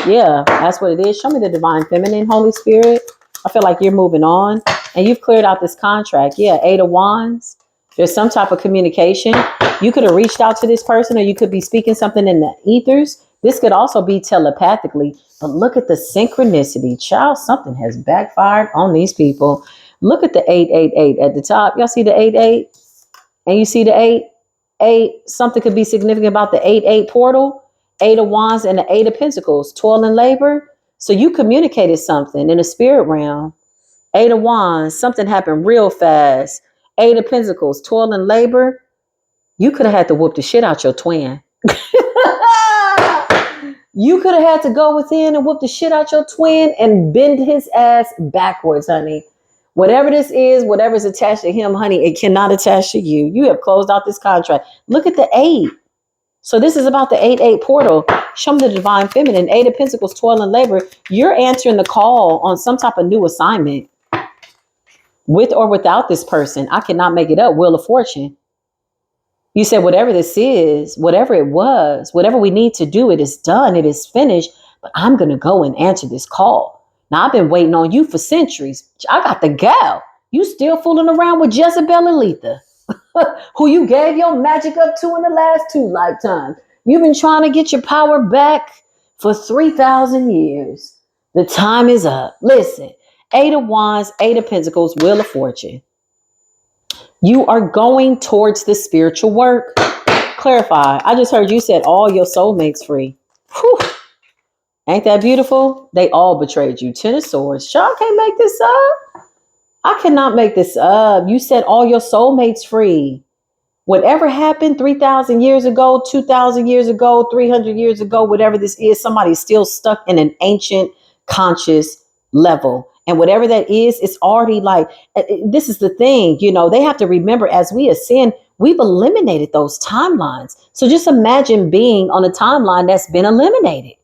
S1: Yeah, that's what it is. Show me the divine feminine, Holy Spirit. I feel like you're moving on and you've cleared out this contract. Yeah, 8 of Wands. There's some type of communication. You could have reached out to this person or you could be speaking something in the ethers. This could also be telepathically. But look at the synchronicity. Child, something has backfired on these people. Look at the 888 at the top. Y'all see the 88? And you see the 8? Something could be significant about the 8-8 portal. 8 of Wands and the 8 of Pentacles. Toil and labor. So you communicated something in the spirit realm. 8 of Wands, something happened real fast. 8 of Pentacles, toil and labor. You could have had to whoop the shit out your twin. You could have had to go within and whoop the shit out your twin and bend his ass backwards, honey. Whatever this is, whatever's attached to him, honey, it cannot attach to you. You have closed out this contract. Look at the 8. So this is about the 8-8 portal. Show me the divine feminine. 8 of Pentacles, toil and labor. You're answering the call on some type of new assignment. With or without this person. I cannot make it up. Wheel of Fortune. You said whatever this is, whatever it was, whatever we need to do, it is done. It is finished. But I'm going to go and answer this call. Now, I've been waiting on you for centuries. I got the gal. You still fooling around with Jezebel and Letha, who you gave your magic up to in the last 2 lifetimes. You've been trying to get your power back for 3,000 years. The time is up. Listen, 8 of Wands, 8 of Pentacles, Wheel of Fortune. You are going towards the spiritual work. Clarify. I just heard you said all your soulmates free. Whew. Ain't that beautiful? They all betrayed you. 10 of Swords. Y'all can't make this up. I cannot make this up. You said all your soulmates free. Whatever happened 3,000 years ago, 2,000 years ago, 300 years ago, whatever this is, somebody's still stuck in an ancient conscious level. And whatever that is, it's already like, this is the thing, they have to remember as we ascend, we've eliminated those timelines. So just imagine being on a timeline that's been eliminated.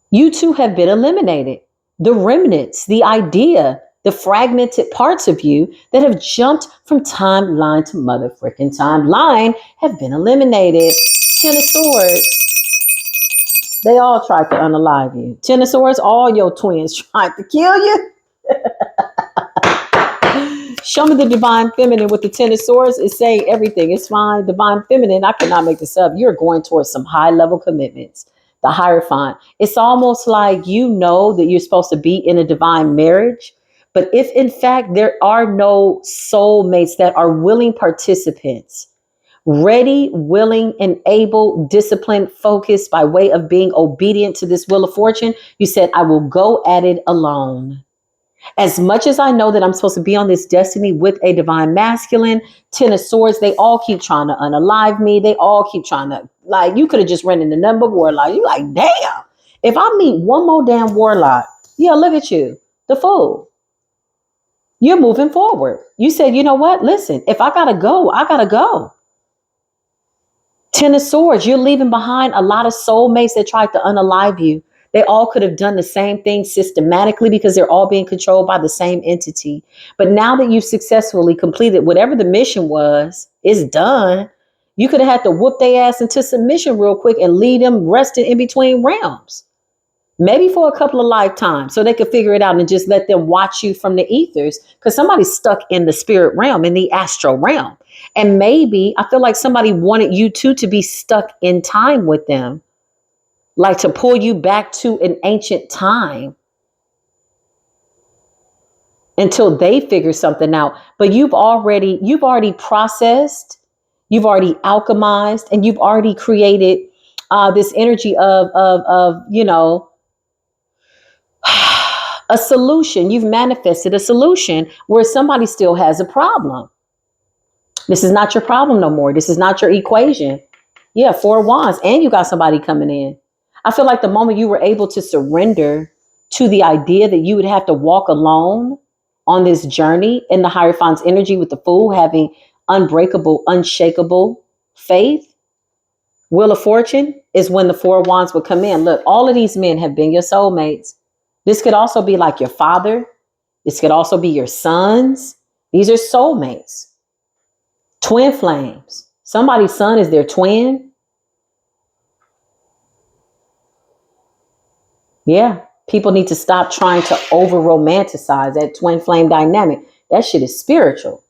S1: You too have been eliminated. The remnants, the idea, the fragmented parts of you that have jumped from timeline to mother freaking timeline have been eliminated. 10 of Swords. They all tried to unalive you. 10 of Swords, all your twins tried to kill you. Show me the divine feminine with the Ten of Swords. It's saying everything. It's fine. Divine feminine, I cannot make this up. You're going towards some high level commitments. The Hierophant. It's almost like you know that you're supposed to be in a divine marriage. But if in fact there are no soulmates that are willing participants, ready, willing, and able, disciplined, focused by way of being obedient to this wheel of fortune, you said, I will go at it alone. As much as I know that I'm supposed to be on this destiny with a divine masculine, Ten of Swords, they all keep trying to unalive me. They all keep trying to, like, you could have just ran into number warlock. You like, damn, if I meet one more damn warlock, yeah, look at you, the fool. You're moving forward. You said, you know what? Listen, if I gotta go, I gotta go. Ten of Swords, you're leaving behind a lot of soulmates that tried to unalive you. They all could have done the same thing systematically because they're all being controlled by the same entity. But now that you've successfully completed whatever the mission was, it's done. You could have had to whoop their ass into submission real quick and leave them resting in between realms. Maybe for a couple of lifetimes so they could figure it out and just let them watch you from the ethers because somebody's stuck in the spirit realm, in the astral realm. And maybe I feel like somebody wanted you to be stuck in time with them, like to pull you back to an ancient time until they figure something out. But you've already processed, you've already alchemized, and you've already created this energy of you know, a solution. You've manifested a solution where somebody still has a problem. This is not your problem no more. This is not your equation. Yeah, 4 of Wands, and you got somebody coming in. I feel like the moment you were able to surrender to the idea that you would have to walk alone on this journey in the Hierophant's energy with the Fool having unbreakable, unshakable faith, Wheel of Fortune is when the 4 of Wands would come in. Look, all of these men have been your soulmates. This could also be like your father. This could also be your sons. These are soulmates. Twin flames. Somebody's son is their twin. Yeah. People need to stop trying to over romanticize that twin flame dynamic. That shit is spiritual.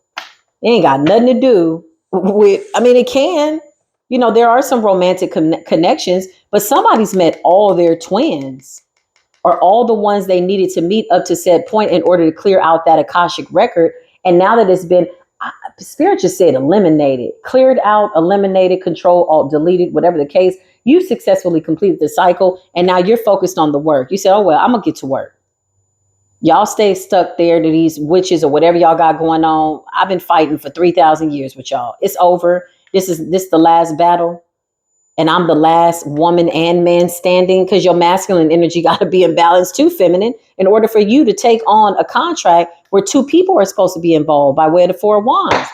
S1: It ain't got nothing to do with, I mean, it can. You know, there are some romantic connections, but somebody's met all their twins or all the ones they needed to meet up to said point in order to clear out that Akashic record. And now that it's been, Spirit just said eliminated, cleared out, eliminated, control, alt, deleted, whatever the case, you successfully completed the cycle. And now you're focused on the work. You said, oh, well, I'm going to get to work. Y'all stay stuck there to these witches or whatever y'all got going on. I've been fighting for 3,000 years with y'all. It's over. This is the last battle. And I'm the last woman and man standing because your masculine energy got to be in balance too, feminine, in order for you to take on a contract where 2 people are supposed to be involved by way of the 4 of Wands.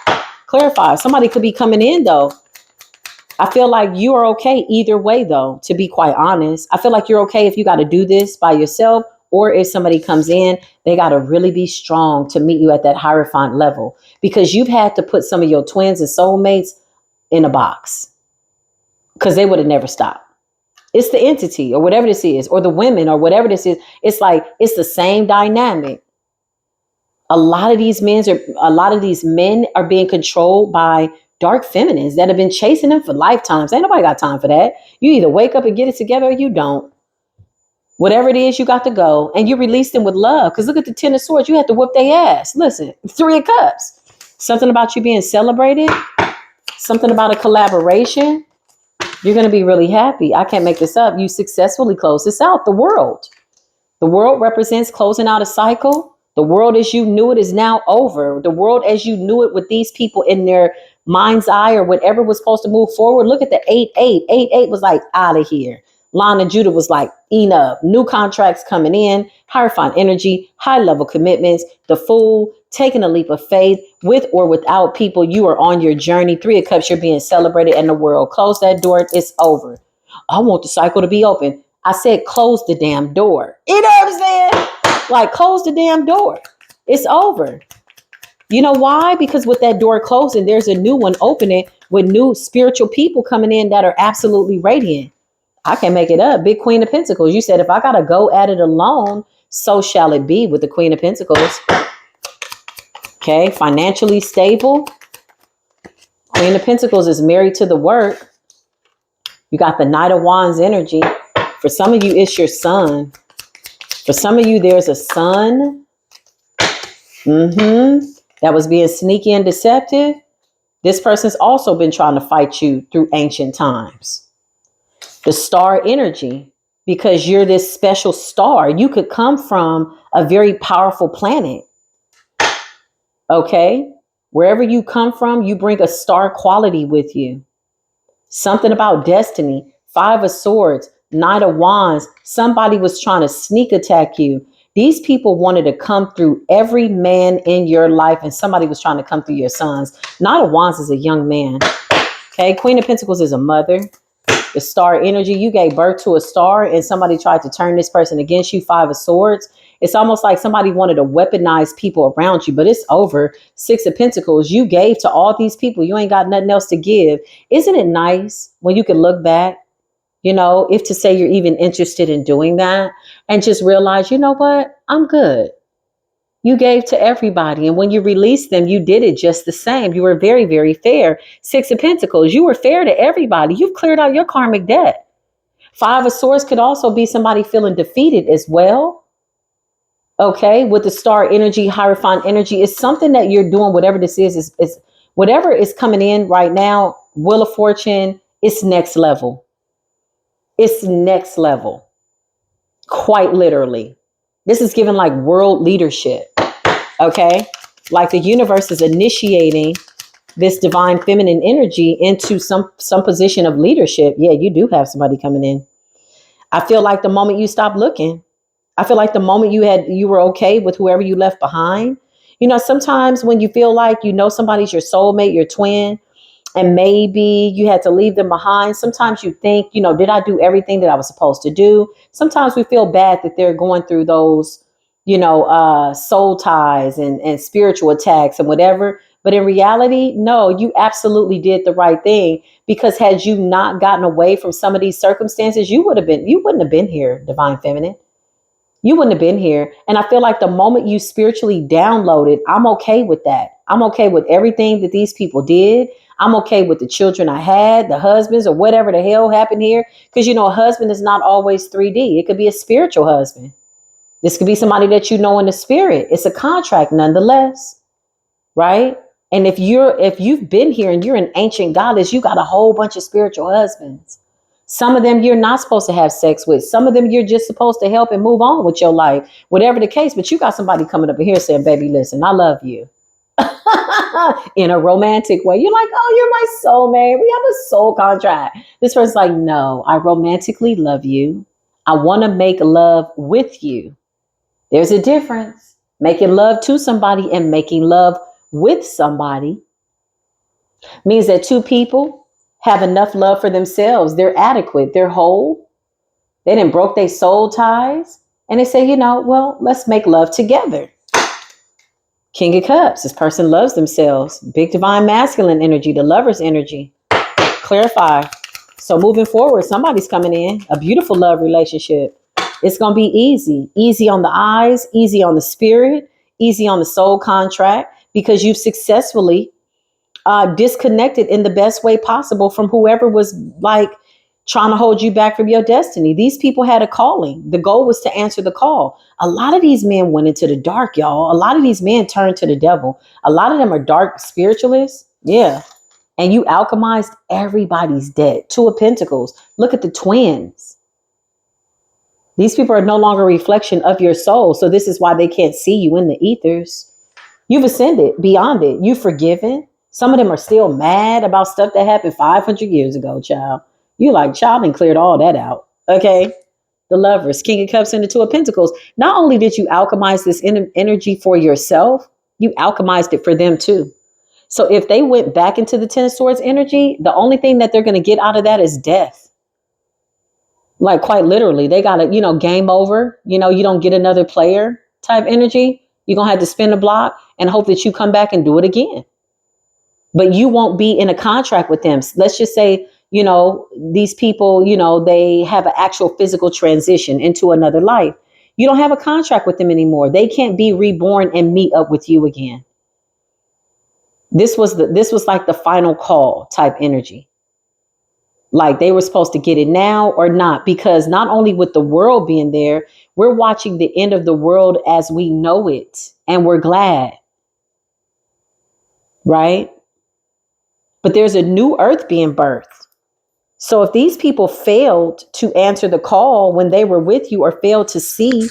S1: Clarify. Somebody could be coming in, though. I feel like you are okay either way, though, to be quite honest. I feel like you're okay if you got to do this by yourself, or if somebody comes in, they got to really be strong to meet you at that Hierophant level, because you've had to put some of your twins and soulmates in a box because they would have never stopped. It's the entity or whatever this is, or the women or whatever this is. It's like, it's the same dynamic. A lot of these men are being controlled by dark feminines that have been chasing them for lifetimes. Ain't nobody got time for that. You either wake up and get it together or you don't. Whatever it is, you got to go, and you release them with love. Because look at the 10 of Swords. You had to whoop their ass. Listen, 3 of Cups. Something about you being celebrated. Something about a collaboration. You're going to be really happy. I can't make this up. You successfully close this out. The world. The world represents closing out a cycle. The world as you knew it is now over. The world as you knew it with these people in their mind's eye or whatever was supposed to move forward. Look at the 8-8. 8-8 was like, out of here. Lana Judah was like, enough. New contracts coming in. Hierophant energy. High level commitments. The Fool. Taking a leap of faith. With or without people, you are on your journey. 3 of Cups, you're being celebrated in the world. Close that door. It's over. I want the cycle to be open. I said, close the damn door. You know what I'm saying? Like, close the damn door. It's over. You know why? Because with that door closing, there's a new one opening with new spiritual people coming in that are absolutely radiant. I can't make it up. Big Queen of Pentacles. You said, if I got to go at it alone, so shall it be with the Queen of Pentacles. Okay, financially stable. Queen of Pentacles is married to the work. You got the Knight of Wands energy. For some of you, it's your son. For some of you, there's a son that was being sneaky and deceptive. This person's also been trying to fight you through ancient times. The star energy, because you're this special star. You could come from a very powerful planet. Okay? Wherever you come from, you bring a star quality with you. Something about destiny. 5 of Swords, Knight of Wands. Somebody was trying to sneak attack you. These people wanted to come through every man in your life, and somebody was trying to come through your sons. Knight of Wands is a young man. Okay, Queen of Pentacles is a mother. The star energy, you gave birth to a star and somebody tried to turn this person against you. 5 of Swords. It's almost like somebody wanted to weaponize people around you, but it's over. 6 of Pentacles, you gave to all these people. You ain't got nothing else to give. Isn't it nice when you can look back, you know, if to say you're even interested in doing that and just realize, you know what, I'm good. You gave to everybody. And when you released them, you did it just the same. You were very, very fair. 6 of Pentacles, you were fair to everybody. You've cleared out your karmic debt. 5 of Swords could also be somebody feeling defeated as well. Okay, with the star energy, Hierophant energy, it's something that you're doing, whatever this is whatever is coming in right now, Wheel of Fortune, it's next level. It's next level. Quite literally. This is given like world leadership. Okay, like the universe is initiating this divine feminine energy into some position of leadership. Yeah, you do have somebody coming in. I feel like the moment you stop looking, I feel like the moment you were okay with whoever you left behind. You know, sometimes when you feel like you know somebody's your soulmate, your twin, and maybe you had to leave them behind. Sometimes you think, you know, did I do everything that I was supposed to do? Sometimes we feel bad that they're going through those, you know, soul ties and spiritual attacks and whatever. But in reality, no, you absolutely did the right thing, because had you not gotten away from some of these circumstances, you wouldn't have been here, Divine Feminine. You wouldn't have been here. And I feel like the moment you spiritually downloaded, I'm okay with that. I'm okay with everything that these people did. I'm okay with the children I had, the husbands, or whatever the hell happened here. Because, you know, a husband is not always 3D. It could be a spiritual husband. This could be somebody that you know in the spirit. It's a contract nonetheless, right? And if you've been here and you're an ancient goddess, you got a whole bunch of spiritual husbands. Some of them you're not supposed to have sex with. Some of them you're just supposed to help and move on with your life, whatever the case. But you got somebody coming up in here saying, baby, listen, I love you. In a romantic way. You're like, oh, you're my soulmate. We have a soul contract. This person's like, no, I romantically love you. I want to make love with you. There's a difference. Making love to somebody and making love with somebody means that two people have enough love for themselves. They're adequate. They're whole. They didn't broke their soul ties. And they say, you know, well, let's make love together. King of Cups. This person loves themselves. Big divine masculine energy, the lover's energy. Clarify. So moving forward, somebody's coming in. A beautiful love relationship. It's going to be easy. Easy on the eyes, easy on the spirit, easy on the soul contract, because you've successfully disconnected in the best way possible from whoever was like trying to hold you back from your destiny. These people had a calling. The goal was to answer the call. A lot of these men went into the dark, y'all. A lot of these men turned to the devil. A lot of them are dark spiritualists. Yeah. And you alchemized everybody's debt. 2 of Pentacles. Look at the twins. These people are no longer a reflection of your soul. So this is why they can't see you in the ethers. You've ascended beyond it. You've forgiven. Some of them are still mad about stuff that happened 500 years ago, child. You like, child, and cleared all that out. Okay. The Lovers, King of Cups and the 2 of Pentacles. Not only did you alchemize this energy for yourself, you alchemized it for them too. So if they went back into the 10 of Swords energy, the only thing that they're going to get out of that is death. Like quite literally, they got to, you know, game over. You know, you don't get another player type energy. You're going to have to spin the block and hope that you come back and do it again. But you won't be in a contract with them. Let's just say, you know, these people, you know, they have an actual physical transition into another life. You don't have a contract with them anymore. They can't be reborn and meet up with you again. This was like the final call type energy. Like they were supposed to get it now or not, because not only with the world being there, we're watching the end of the world as we know it, and we're glad, right? But there's a new earth being birthed. So if these people failed to answer the call when they were with you, or failed to see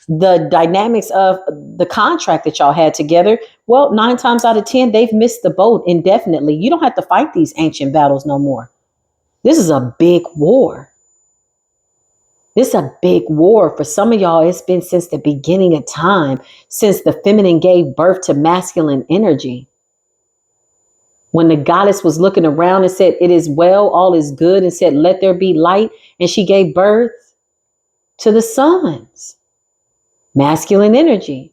S1: the dynamics of the contract that y'all had together, well, 9 times out of 10, they've missed the boat indefinitely. You don't have to fight these ancient battles no more. This is a big war. This is a big war. For some of y'all, it's been since the beginning of time, since the feminine gave birth to masculine energy. When the goddess was looking around and said, "It is well, all is good," and said, "Let there be light," and she gave birth to the sons. Masculine energy.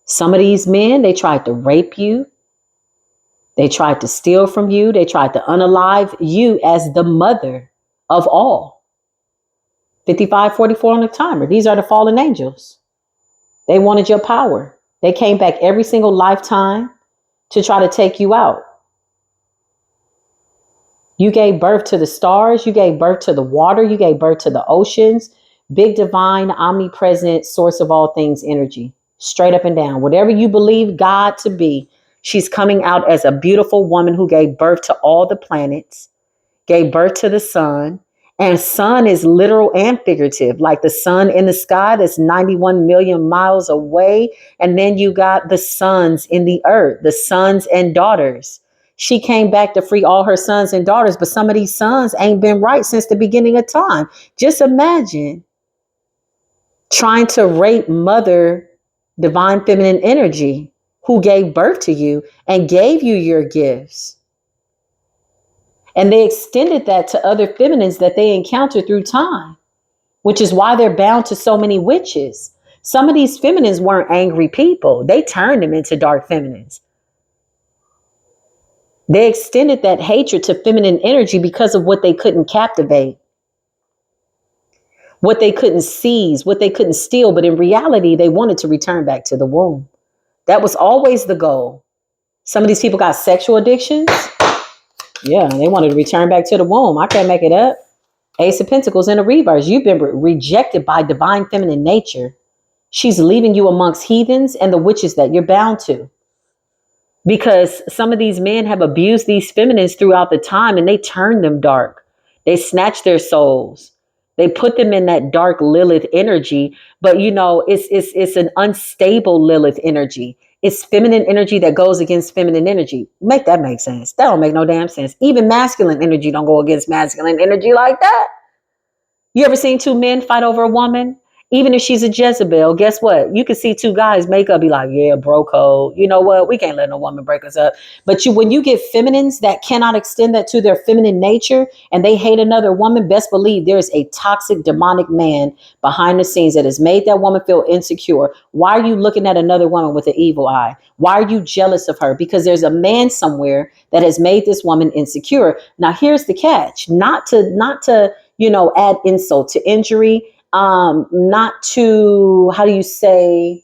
S1: Some of these men, they tried to rape you. They tried to steal from you. They tried to unalive you as the mother of all. 5544 on the timer. These are the fallen angels. They wanted your power. They came back every single lifetime to try to take you out. You gave birth to the stars. You gave birth to the water. You gave birth to the oceans. Big divine, omnipresent source of all things energy. Straight up and down. Whatever you believe God to be, she's coming out as a beautiful woman who gave birth to all the planets, gave birth to the sun. And sun is literal and figurative, like the sun in the sky that's 91 million miles away. And then you got the suns in the earth, the sons and daughters. She came back to free all her sons and daughters, but some of these sons ain't been right since the beginning of time. Just imagine trying to rape mother, divine feminine energy, who gave birth to you and gave you your gifts. And they extended that to other feminines that they encountered through time, which is why they're bound to so many witches. Some of these feminines weren't angry people. They turned them into dark feminines. They extended that hatred to feminine energy because of what they couldn't captivate, what they couldn't seize, what they couldn't steal. But in reality, they wanted to return back to the womb. That was always the goal. Some of these people got sexual addictions. Yeah, they wanted to return back to the womb. I can't make it up. Ace of Pentacles in the reverse. You've been rejected by divine feminine nature. She's leaving you amongst heathens and the witches that you're bound to. Because some of these men have abused these feminines throughout the time, and they turned them dark. They snatched their souls. They put them in that dark Lilith energy. But you know, it's an unstable Lilith energy. It's feminine energy that goes against feminine energy. Make that make sense. That don't make no damn sense. Even masculine energy don't go against masculine energy like that. You ever seen two men fight over a woman? Even if she's a Jezebel, guess what? You can see two guys make up, be like, yeah, bro code. You know what? We can't let no woman break us up. But when you get feminines that cannot extend that to their feminine nature and they hate another woman, best believe there's a toxic demonic man behind the scenes that has made that woman feel insecure. Why are you looking at another woman with an evil eye? Why are you jealous of her? Because there's a man somewhere that has made this woman insecure. Now, here's the catch. Not to add insult to injury. Not to, how do you say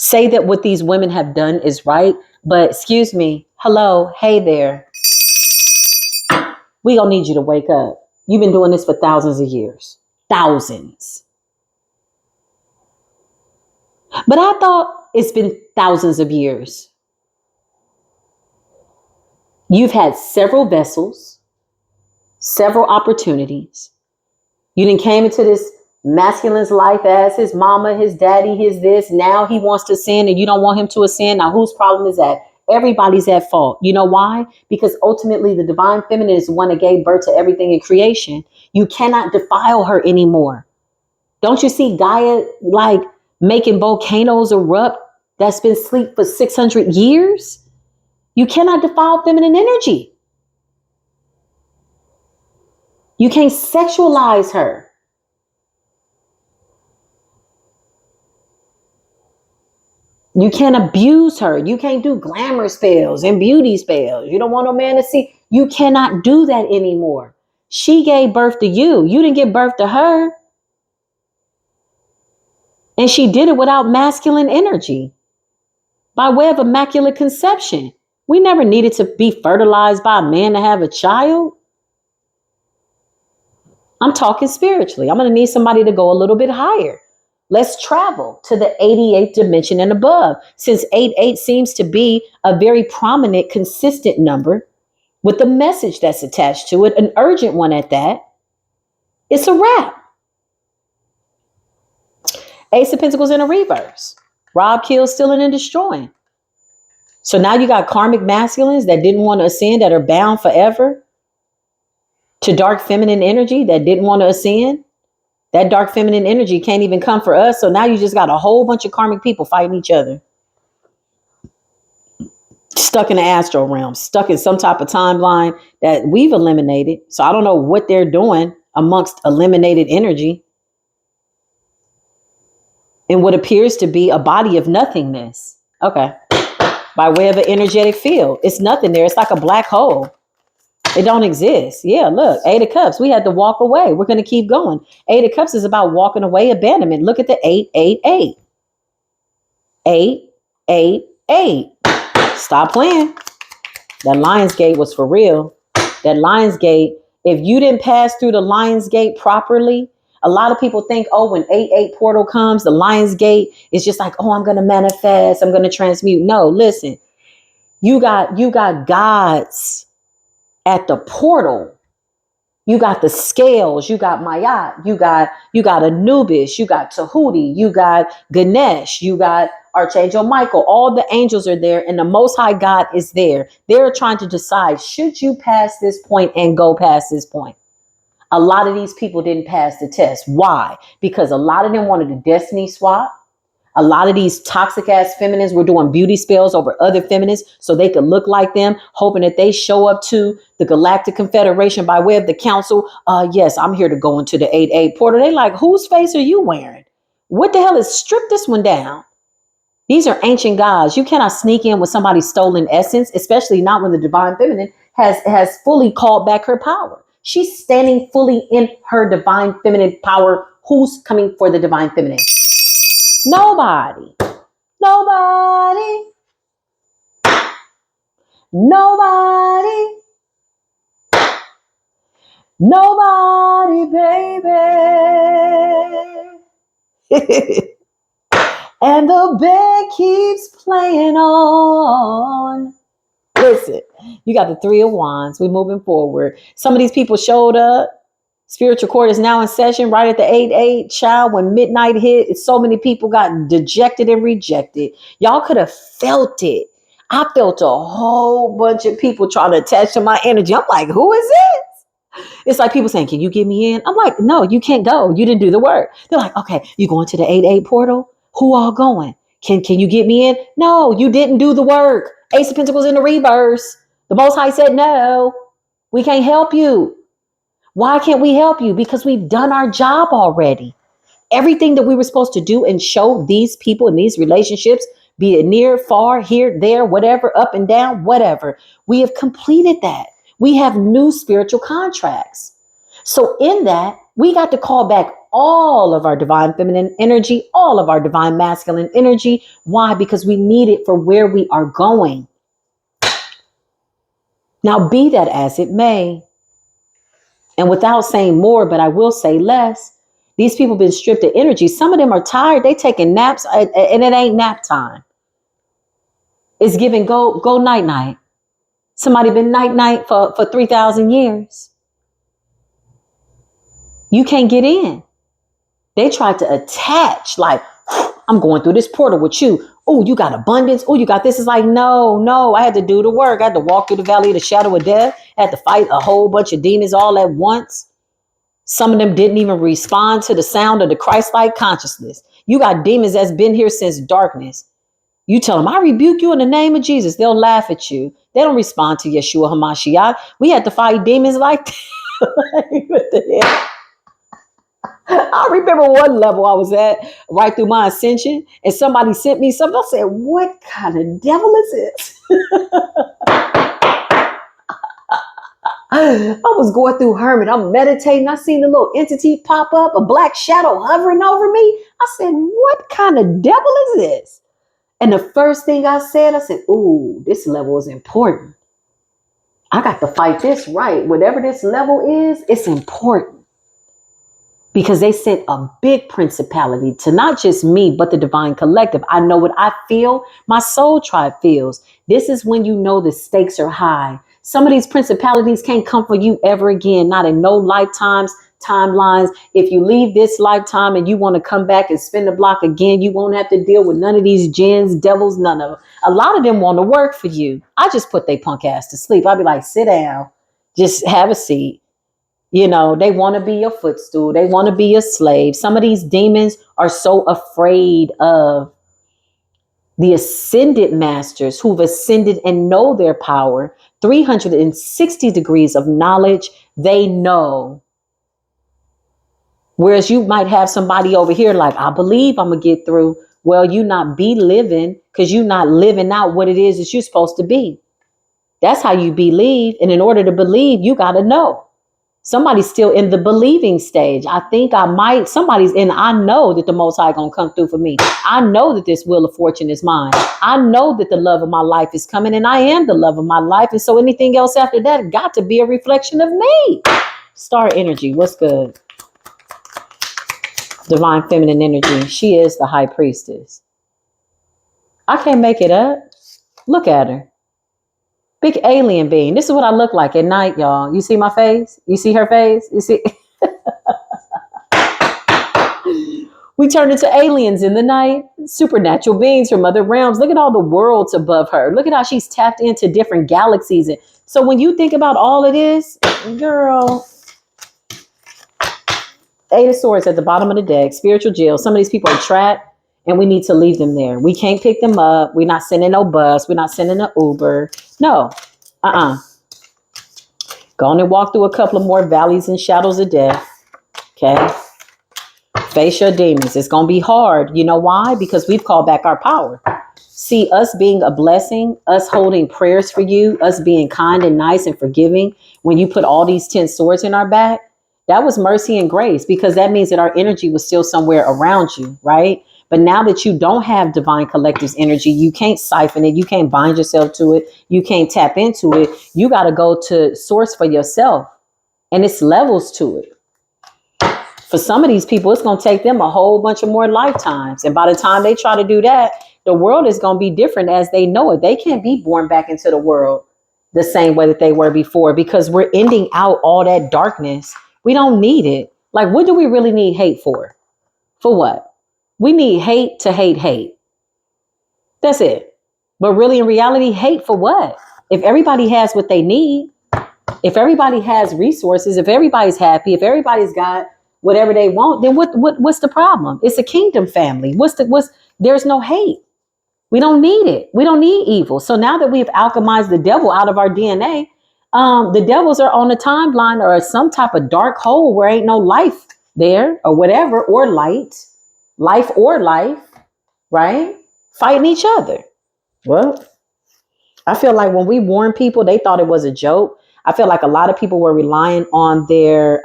S1: that what these women have done is right. But excuse me, hello, hey there. We gonna need you to wake up. You've been doing this for thousands of years. Thousands. But I thought it's been thousands of years. You've had several vessels, several opportunities. You done came into this masculine's life as his mama, his daddy, his this. Now he wants to ascend and you don't want him to ascend. Now whose problem is that? Everybody's at fault. You know why? Because ultimately the divine feminine is the one that gave birth to everything in creation. You cannot defile her anymore. Don't you see Gaia like making volcanoes erupt that's been asleep for 600 years? You cannot defile feminine energy. You can't sexualize her. You can't abuse her. You can't do glamour spells and beauty spells. You don't want no man to see. You cannot do that anymore. She gave birth to you. You didn't give birth to her. And she did it without masculine energy. by way of immaculate conception. We never needed to be fertilized by a man to have a child. I'm talking spiritually. I'm going to need somebody to go a little bit higher. Let's travel to the 88th dimension and above. Since 88 seems to be a very prominent, consistent number with the message that's attached to it, an urgent one at that, it's a wrap. Ace of Pentacles in a reverse. Rob, kill, stealing, and destroying. So now you got karmic masculines that didn't want to ascend, that are bound forever to dark feminine energy, that didn't want to ascend. That dark feminine energy can't even come for us. So now you just got a whole bunch of karmic people fighting each other. Stuck in the astral realm, stuck in some type of timeline that we've eliminated. So I don't know what they're doing amongst eliminated energy in what appears to be a body of nothingness. Okay. By way of an energetic field. It's nothing there. It's like a black hole. It don't exist. Yeah, look, 8 of Cups. We had to walk away. We're going to keep going. 8 of Cups is about walking away, abandonment. Look at the 888. 888. Stop playing. That Lionsgate was for real. That Lionsgate, if you didn't pass through the Lionsgate properly, a lot of people think, oh, when 88 portal comes, the Lionsgate is just like, oh, I'm going to manifest. I'm going to transmute. No, listen, you got gods at the portal. You got the scales, you got Mayat, you got Anubis, you got Tahuti, you got Ganesh, you got Archangel Michael. All the angels are there and the Most High God is there. They're trying to decide, should you pass this point and go past this point? A lot of these people didn't pass the test. Why? Because a lot of them wanted a destiny swap. A lot of these toxic ass feminines were doing beauty spells over other feminists so they could look like them, hoping that they show up to the Galactic Confederation by way of the council. Yes, I'm here to go into the 8-8 portal. They like, whose face are you wearing? What the hell is, strip this one down? These are ancient gods. You cannot sneak in with somebody's stolen essence, especially not when the divine feminine has fully called back her power. She's standing fully in her divine feminine power. Who's coming for the divine feminine? Nobody. Nobody. Nobody. Nobody, baby. And the band keeps playing on. Listen, you got the 3 of Wands. We're moving forward. Some of these people showed up. Spiritual court is now in session right at the 8-8. Child, when midnight hit, so many people got dejected and rejected. Y'all could have felt it. I felt a whole bunch of people trying to attach to my energy. I'm like, who is this? It's like people saying, can you get me in? I'm like, no, you can't go. You didn't do the work. They're like, okay, you going to the 8-8 portal? Who all going? Can you get me in? No, you didn't do the work. Ace of Pentacles in the reverse. The Most High said, no, we can't help you. Why can't we help you? Because we've done our job already. Everything that we were supposed to do and show these people in these relationships, be it near, far, here, there, whatever, up and down, whatever. We have completed that. We have new spiritual contracts. So in that, we got to call back all of our divine feminine energy, all of our divine masculine energy. Why? Because we need it for where we are going. Now, be that as it may. And without saying more, but I will say less, these people have been stripped of energy. Some of them are tired. They taking naps and it ain't nap time. It's giving go night night. Somebody been night night for 3,000 years. You can't get in. They tried to attach like, I'm going through this portal with you. Oh, you got abundance. Oh, you got this. It's like, no, I had to do the work. I had to walk through the valley of the shadow of death. I had to fight a whole bunch of demons all at once. Some of them didn't even respond to the sound of the Christ-like consciousness. You got demons that's been here since darkness. You tell them, I rebuke you in the name of Jesus. They'll laugh at you. They don't respond to Yeshua HaMashiach. We had to fight demons like that. What the hell? I remember one level I was at right through my ascension, and somebody sent me something. I said, what kind of devil is this? I was going through Hermit. I'm meditating. I seen a little entity pop up, a black shadow hovering over me. I said, what kind of devil is this? And the first thing I said, ooh, this level is important. I got to fight this right. Whatever this level is, it's important. Because they sent a big principality to not just me, but the divine collective. I know what I feel. My soul tribe feels. This is when you know the stakes are high. Some of these principalities can't come for you ever again, not in no lifetimes, timelines. If you leave this lifetime and you want to come back and spin the block again, you won't have to deal with none of these jinns, devils, none of them. A lot of them want to work for you. I just put their punk ass to sleep. I'll be like, sit down, just have a seat. You know, they want to be your footstool. They want to be a slave. Some of these demons are so afraid of the ascended masters who've ascended and know their power. 360 degrees of knowledge. They know. Whereas you might have somebody over here like, I believe I'm going to get through. Well, you not be living because you're not living out what it is that you're supposed to be. That's how you believe. And in order to believe, you got to know. Somebody's still in the believing stage. I think somebody's in, I know that the Most High gonna come through for me. I know that this wheel of fortune is mine. I know that the love of my life is coming and I am the love of my life. And so anything else after that got to be a reflection of me. Star energy, what's good? Divine feminine energy. She is the high priestess. I can't make it up. Look at her. Big alien being. This is what I look like at night, y'all. You see my face? You see her face? You see? We turn into aliens in the night. Supernatural beings from other realms. Look at all the worlds above her. Look at how she's tapped into different galaxies. And so when you think about all of this, girl, Eight of Swords at the bottom of the deck, spiritual jail. Some of these people are trapped and we need to leave them there. We can't pick them up. We're not sending no bus. We're not sending an Uber. No. Go on and walk through a couple of more valleys and shadows of death. Okay. Face your demons. It's going to be hard. You know why? Because we've called back our power. See, us being a blessing, us holding prayers for you, us being kind and nice and forgiving, when you put all these 10 swords in our back, that was mercy and grace, because that means that our energy was still somewhere around you, right? But now that you don't have divine collective's energy, you can't siphon it. You can't bind yourself to it. You can't tap into it. You got to go to source for yourself. And it's levels to it. For some of these people, it's going to take them a whole bunch of more lifetimes. And by the time they try to do that, the world is going to be different as they know it. They can't be born back into the world the same way that they were before, because we're ending out all that darkness. We don't need it. Like, what do we really need hate for? For what? We need hate to hate hate. That's it. But really, in reality, hate for what? If everybody has what they need, if everybody has resources, if everybody's happy, if everybody's got whatever they want, then what's the problem? It's a kingdom family. There's no hate. We don't need it. We don't need evil. So now that we've alchemized the devil out of our DNA, the devils are on the timeline or some type of dark hole where ain't no life there or whatever, or life or life, right? Fighting each other. Well, I feel like when we warn people, they thought it was a joke. I feel like a lot of people were relying on their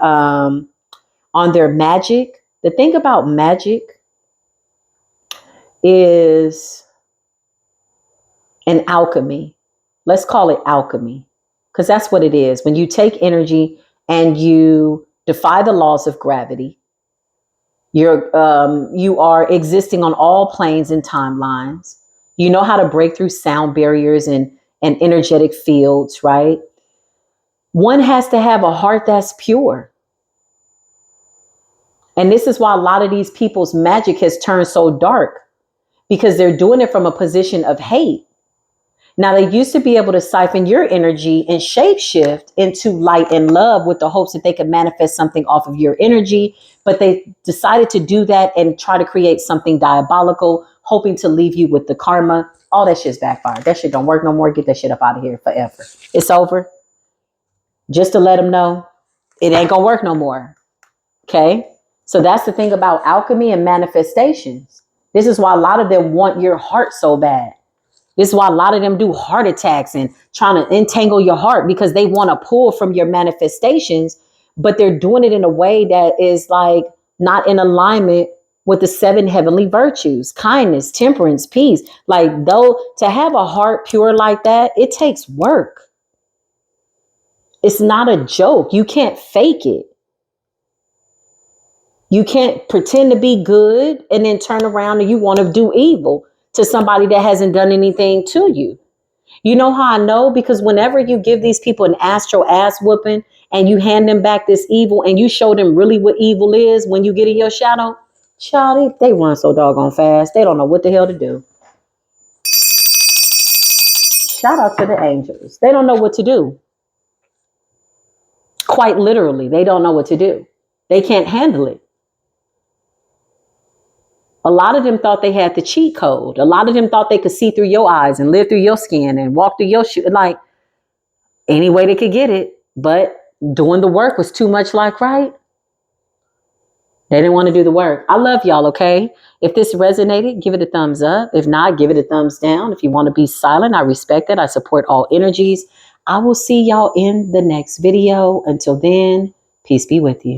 S1: magic. The thing about magic is an alchemy. Let's call it alchemy, because that's what it is. When you take energy and you defy the laws of gravity, you are existing on all planes and timelines. You know how to break through sound barriers and energetic fields, right? One has to have a heart that's pure. And this is why a lot of these people's magic has turned so dark, because they're doing it from a position of hate. Now, they used to be able to siphon your energy and shapeshift into light and love with the hopes that they could manifest something off of your energy. But they decided to do that and try to create something diabolical, hoping to leave you with the karma. All that shit's backfired. That shit don't work no more. Get that shit up out of here forever. It's over. Just to let them know, it ain't gonna work no more. Okay? So that's the thing about alchemy and manifestations. This is why a lot of them want your heart so bad. This is why a lot of them do heart attacks and trying to entangle your heart, because they want to pull from your manifestations, but they're doing it in a way that is like not in alignment with the 7 heavenly virtues, kindness, temperance, peace. Like, though, to have a heart pure like that, it takes work. It's not a joke. You can't fake it. You can't pretend to be good and then turn around and you want to do evil to somebody that hasn't done anything to you. You know how I know? Because whenever you give these people an astral ass whooping and you hand them back this evil and you show them really what evil is when you get in your shadow, child, they run so doggone fast. They don't know what the hell to do. Shout out to the angels. They don't know what to do. Quite literally, they don't know what to do. They can't handle it. A lot of them thought they had the cheat code. A lot of them thought they could see through your eyes and live through your skin and walk through your shoe. Like, any way they could get it. But doing the work was too much like, right? They didn't want to do the work. I love y'all, okay? If this resonated, give it a thumbs up. If not, give it a thumbs down. If you want to be silent, I respect it. I support all energies. I will see y'all in the next video. Until then, peace be with you.